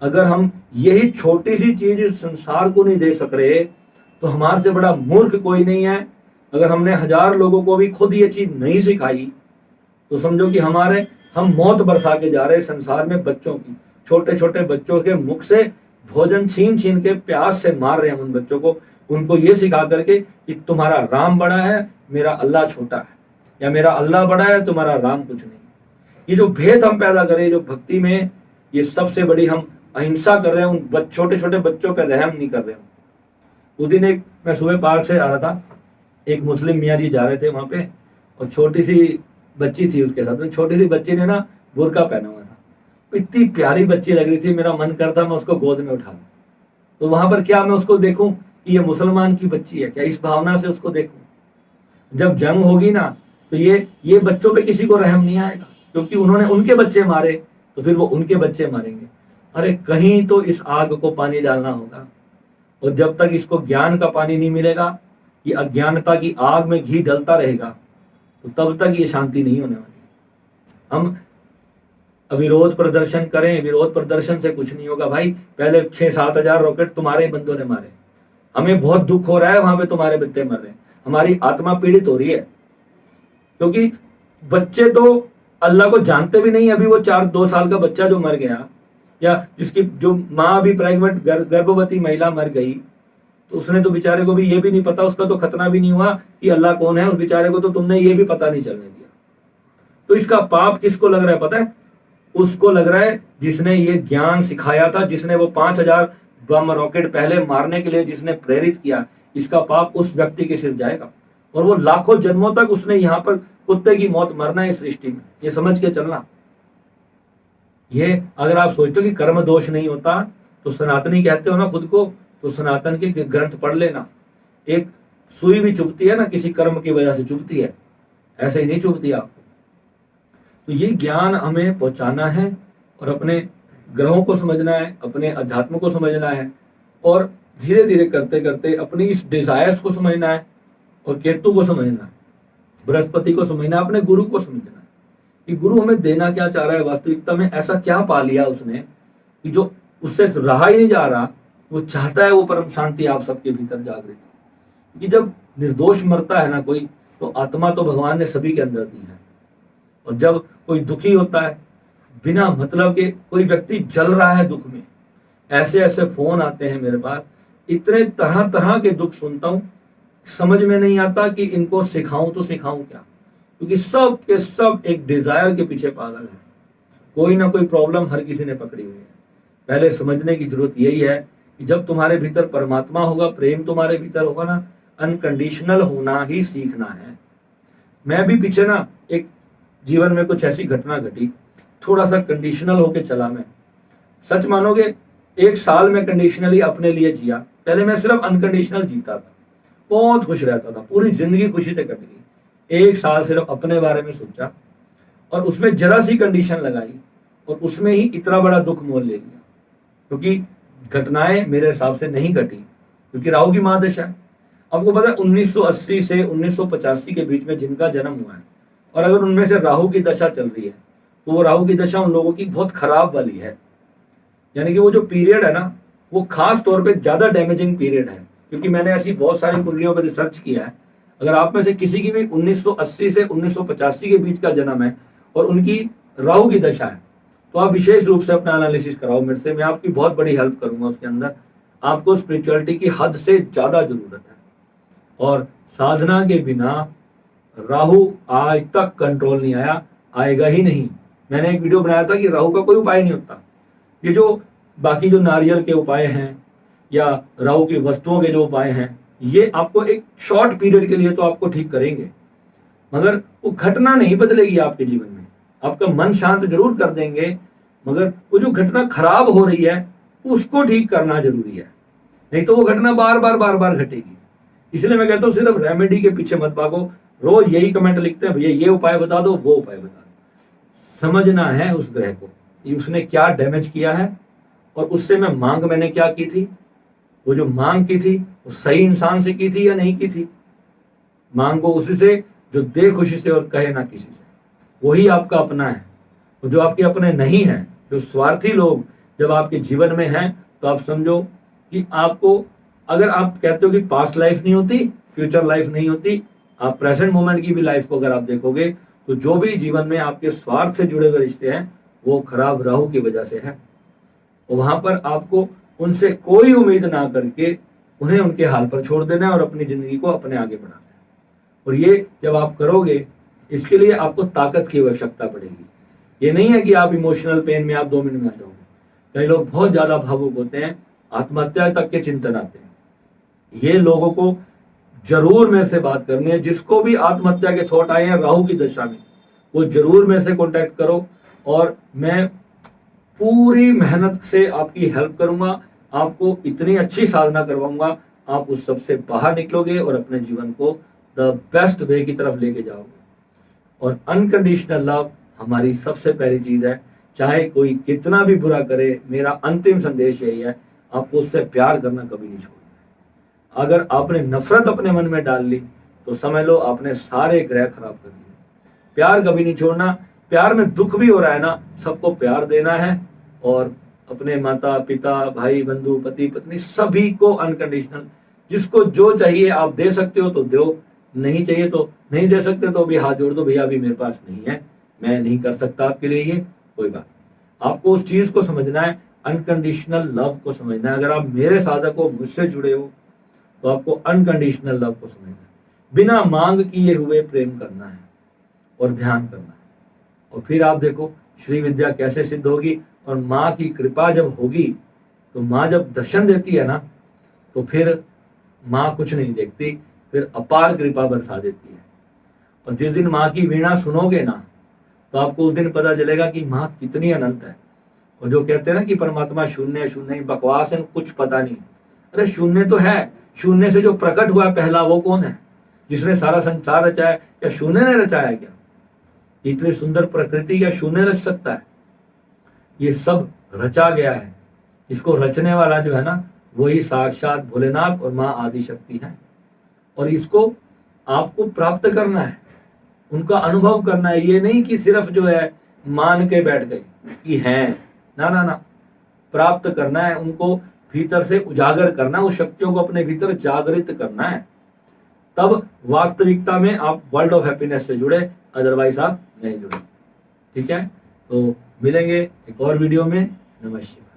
अगर हम यही छोटी सी चीज इस संसार को नहीं दे सक रहे तो हमारे से बड़ा मूर्ख कोई नहीं है। अगर हमने 1000 लोगों को भी खुद ये चीज नहीं सिखाई तो समझो कि हम मौत बरसा के जा रहे हैं संसार में। बच्चों की, छोटे छोटे बच्चों के मुख से भोजन छीन छीन के प्यास से मार रहे हैं उन बच्चों को, उनको ये सिखा करके कि तुम्हारा राम बड़ा है, मेरा अल्लाह छोटा है, या मेरा अल्लाह बड़ा है, तुम्हारा राम कुछ नहीं। ये जो भेद हम पैदा करें, जो भक्ति में ये सबसे बड़ी हम अहिंसा कर रहे हैं, उन छोटे छोटे बच्चों पर रहम नहीं कर रहे हैं। उस दिन एक मैं सुबह पार्क से आ रहा था, एक मुस्लिम मियाँ जी जा रहे थे वहां पे, और छोटी सी बच्ची थी उसके साथ। छोटी सी बच्ची ने ना बुर्का पहना हुआ था, इतनी प्यारी बच्ची लग रही थी, मेरा मन करता मैं उसको गोद में उठा लूं। तो वहां पर क्या मैं उसको देखूं कि ये मुसलमान की बच्ची है क्या, इस भावना से उसको देखूं। जब जंग होगी ना तो ये बच्चों पे किसी को रहम नहीं आएगा, क्योंकि उन्होंने उनके बच्चे मारे तो फिर वो उनके बच्चे मारेंगे। अरे कहीं तो इस आग को पानी डालना होगा, और जब तक इसको ज्ञान का पानी नहीं मिलेगा, ये अज्ञानता की आग में घी डलता रहेगा, तो तब तक ये शांति नहीं होने वाली। हम विरोध प्रदर्शन करें, विरोध प्रदर्शन से कुछ नहीं होगा भाई। पहले 6-7 हजार रॉकेट तुम्हारे ही बंदों ने मारे, हमें बहुत दुख हो रहा है, वहां पे तुम्हारे बच्चे मर रहे हैं, हमारी आत्मा पीड़ित हो रही है, क्योंकि बच्चे तो अल्लाह को जानते भी नहीं। अभी वो 2 साल का बच्चा जो मर गया, या जिसकी जो माँ भी प्रेग्नेंट गर्भवती महिला मर गई, तो उसने तो बेचारे को भी ये भी नहीं पता, उसका तो खतना भी नहीं हुआ कि अल्लाह कौन है, उस बेचारे को तो तुमने ये भी पता नहीं चलने दिया। तो इसका पाप किसको लग रहा है पता है? उसको लग रहा है जिसने ये ज्ञान सिखाया था, जिसने वो 5000 बम रॉकेट पहले मारने के लिए जिसने प्रेरित किया। इसका पाप उस व्यक्ति के सिर जाएगा, और वो लाखों जन्मों तक उसने यहाँ पर कुत्ते की मौत मरना है इस सृष्टि में। ये समझ के चलना। ये अगर आप सोचते हो कि कर्म दोष नहीं होता, तो सनातनी कहते हो ना खुद को, तो सनातन के ग्रंथ पढ़ लेना। एक सुई भी चुभती है ना किसी कर्म की वजह से चुभती है, ऐसे ही नहीं चुभती आपको। तो ये ज्ञान हमें पहुंचाना है, और अपने ग्रहों को समझना है, अपने अध्यात्म को समझना है, और धीरे धीरे करते करते अपनी इस डिजायर्स को समझना है, और केतु को समझना है, बृहस्पति को समझना है, अपने गुरु को समझना है कि गुरु हमें देना क्या चाह रहा है। वास्तविकता में ऐसा क्या पा लिया उसने कि जो उससे रहा ही नहीं जा रहा। वो चाहता है वो परम शांति आप सबके भीतर जागृत हो, कि जब निर्दोष मरता है ना कोई, तो आत्मा तो भगवान ने सभी के अंदर दी है। और जब कोई दुखी होता है, बिना मतलब के कोई व्यक्ति जल रहा है दुख में, ऐसे ऐसे फोन आते हैं मेरे पास, इतने तरह तरह के दुख सुनता हूं, समझ में नहीं आता कि इनको सिखाऊं तो सिखाऊं क्या, क्योंकि सब के सब एक डिजायर के पीछे पागल है। कोई ना कोई प्रॉब्लम हर किसी ने पकड़ी हुई है। पहले समझने की जरूरत यही है कि जब तुम्हारे भीतर परमात्मा होगा, प्रेम तुम्हारे भीतर होगा ना, अनकंडीशनल होना ही सीखना है। मैं भी पीछे ना एक जीवन में कुछ ऐसी घटना घटी, थोड़ा सा कंडीशनल होके चला। मैं सच मानोगे 1 साल में कंडीशनली अपने लिए जिया। पहले मैं सिर्फ अनकंडीशनल जीता था, बहुत खुश रहता था, पूरी जिंदगी खुशी से कट गई। 1 साल सिर्फ अपने बारे में सोचा, और उसमें जरा सी कंडीशन लगाई, और उसमें ही इतना बड़ा दुख मोल ले लिया। क्योंकि घटनाएं मेरे हिसाब से नहीं घटी, क्योंकि राहु की महादशा है। आपको पता है 1980 से 1985 के बीच में जिनका जन्म हुआ है, और अगर उनमें से राहु की दशा चल रही है, तो वो राहु की दशा उन लोगों की बहुत खराब वाली है। यानी कि वो जो पीरियड है ना, वो खास तौर पे ज्यादा डैमेजिंग पीरियड है। क्योंकि मैंने ऐसी बहुत सारी कुंडलियों पर रिसर्च किया है। अगर आप में से किसी की भी 1980 से 1985 के बीच का जन्म है और उनकी राहु की दशा है, तो आप विशेष रूप से अपना एनालिसिस कराओ मेरे से, मैं आपकी बहुत बड़ी हेल्प करूंगा उसके अंदर। आपको स्पिरिचुअलिटी की हद से ज्यादा जरूरत है, और साधना के बिना राहु आज तक कंट्रोल नहीं आया, आएगा ही नहीं। मैंने एक वीडियो बनाया था कि राहु का कोई उपाय नहीं होता। ये जो बाकी जो नारियल के उपाय हैं, या राहु की वस्तुओं के जो उपाय हैं, ये आपको एक शॉर्ट पीरियड के लिए तो आपको ठीक करेंगे, मगर वो घटना नहीं बदलेगी आपके जीवन में। आपका मन शांत जरूर कर देंगे, मगर वो जो घटना खराब हो रही है उसको ठीक करना जरूरी है, नहीं तो वो घटना बार बार घटेगी। इसलिए मैं कहता हूँ सिर्फ रेमेडी के पीछे मत भागो। रोज यही कमेंट लिखते हैं, भैया ये उपाय बता दो, वो उपाय बता दो। समझना है उस ग्रह को, उसने क्या डैमेज किया है, और उससे मैं मांग मैंने क्या की थी। वो जो मांग की थी वो सही इंसान से की थी या नहीं की थी। मांगो उसी से जो दे खुशी से और कहे ना किसी से, वही आपका अपना है। और जो आपके अपने नहीं है, जो स्वार्थी लोग जब आपके जीवन में हैं, तो आप समझो कि आपको, अगर आप कहते हो कि पास्ट लाइफ नहीं होती, फ्यूचर लाइफ नहीं होती, आप प्रेजेंट मोमेंट की भी लाइफ को अगर आप देखोगे, तो जो भी जीवन में आपके स्वार्थ से जुड़े हुए रिश्ते हैं वो खराब राहु की वजह से है। और वहां पर आपको उनसे कोई उम्मीद ना करके उन्हें उनके हाल पर छोड़ देना है, और अपनी जिंदगी को अपने आगे बढ़ाना है। और ये जब आप करोगे, इसके लिए आपको ताकत की आवश्यकता पड़ेगी। ये नहीं है कि आप इमोशनल पेन में आप 2 मिनट में आ जाओगे। कई लोग बहुत ज्यादा भावुक होते हैं, आत्महत्या तक के चिंतन आते हैं। ये लोगों को जरूर मेरे से बात करनी है। जिसको भी आत्महत्या के थॉट आए हैं राहु की दशा में, वो जरूर मेरे से कांटेक्ट करो और मैं पूरी मेहनत से आपकी हेल्प करूंगा। आपको इतनी अच्छी साधना करवाऊंगा, आप उस सब से बाहर निकलोगे और अपने जीवन को द बेस्ट वे की तरफ लेके जाओगे। और अनकंडीशनल लव हमारी सबसे पहली चीज है। चाहे कोई कितना भी बुरा करे, मेरा अंतिम संदेश यही है, आपको उससे प्यार करना कभी नहीं छोड़ना। अगर आपने नफरत अपने मन में डाल ली तो समझ लो आपने सारे ग्रह खराब कर दिए। प्यार कभी नहीं छोड़ना। प्यार में दुख भी हो रहा है ना, सबको प्यार देना है और अपने माता पिता भाई बंधु पति पत्नी सभी को अनकंडीशनल, जिसको जो चाहिए आप दे सकते हो तो दो, नहीं चाहिए तो नहीं दे सकते तो भी हाथ जोड़ दो, भैया अभी मेरे पास नहीं है, मैं नहीं कर सकता आपके लिए, ये कोई बात। आपको उस चीज को समझना है, अनकंडीशनल लव को समझना है। अगर आप मेरे साधक हो, मुझसे जुड़े हो, तो आपको अनकंडीशनल लव को समझना है। बिना मांग किए हुए प्रेम करना है और ध्यान करना है। और फिर आप देखो श्री विद्या कैसे सिद्ध होगी। और माँ की कृपा जब होगी तो माँ जब दर्शन देती है ना, तो फिर माँ कुछ नहीं देखती, फिर अपार कृपा बरसा देती है। और जिस दिन माँ की वीणा सुनोगे ना, तो आपको उस दिन पता चलेगा कि माँ कितनी अनंत है। और जो कहते हैं ना कि परमात्मा शून्य शून्य, बकवास है, कुछ पता नहीं। अरे शून्य तो है, शून्य से जो प्रकट हुआ पहला वो कौन है? जिसने सारा संसार रचाया, या शून्य ने रचाया क्या? इतनी सुंदर प्रकृति क्या शून्य रच सकता है? ये सब रचा गया है। इसको रचने वाला जो है ना, वही साक्षात भोलेनाथ और माँ आदि शक्ति है। और इसको आपको प्राप्त करना है, उनका अनुभव करना है। ये नहीं कि सिर्फ जो है मान के बैठ गए कि है, ना ना ना, प्राप्त करना है, उनको भीतर से उजागर करना है, उस शक्तियों को अपने भीतर जागृत करना है। तब वास्तविकता में आप वर्ल्ड ऑफ हैप्पीनेस से जुड़े, अदरवाइज आप नहीं जुड़े। ठीक है, तो मिलेंगे एक और वीडियो में। नमस्कार।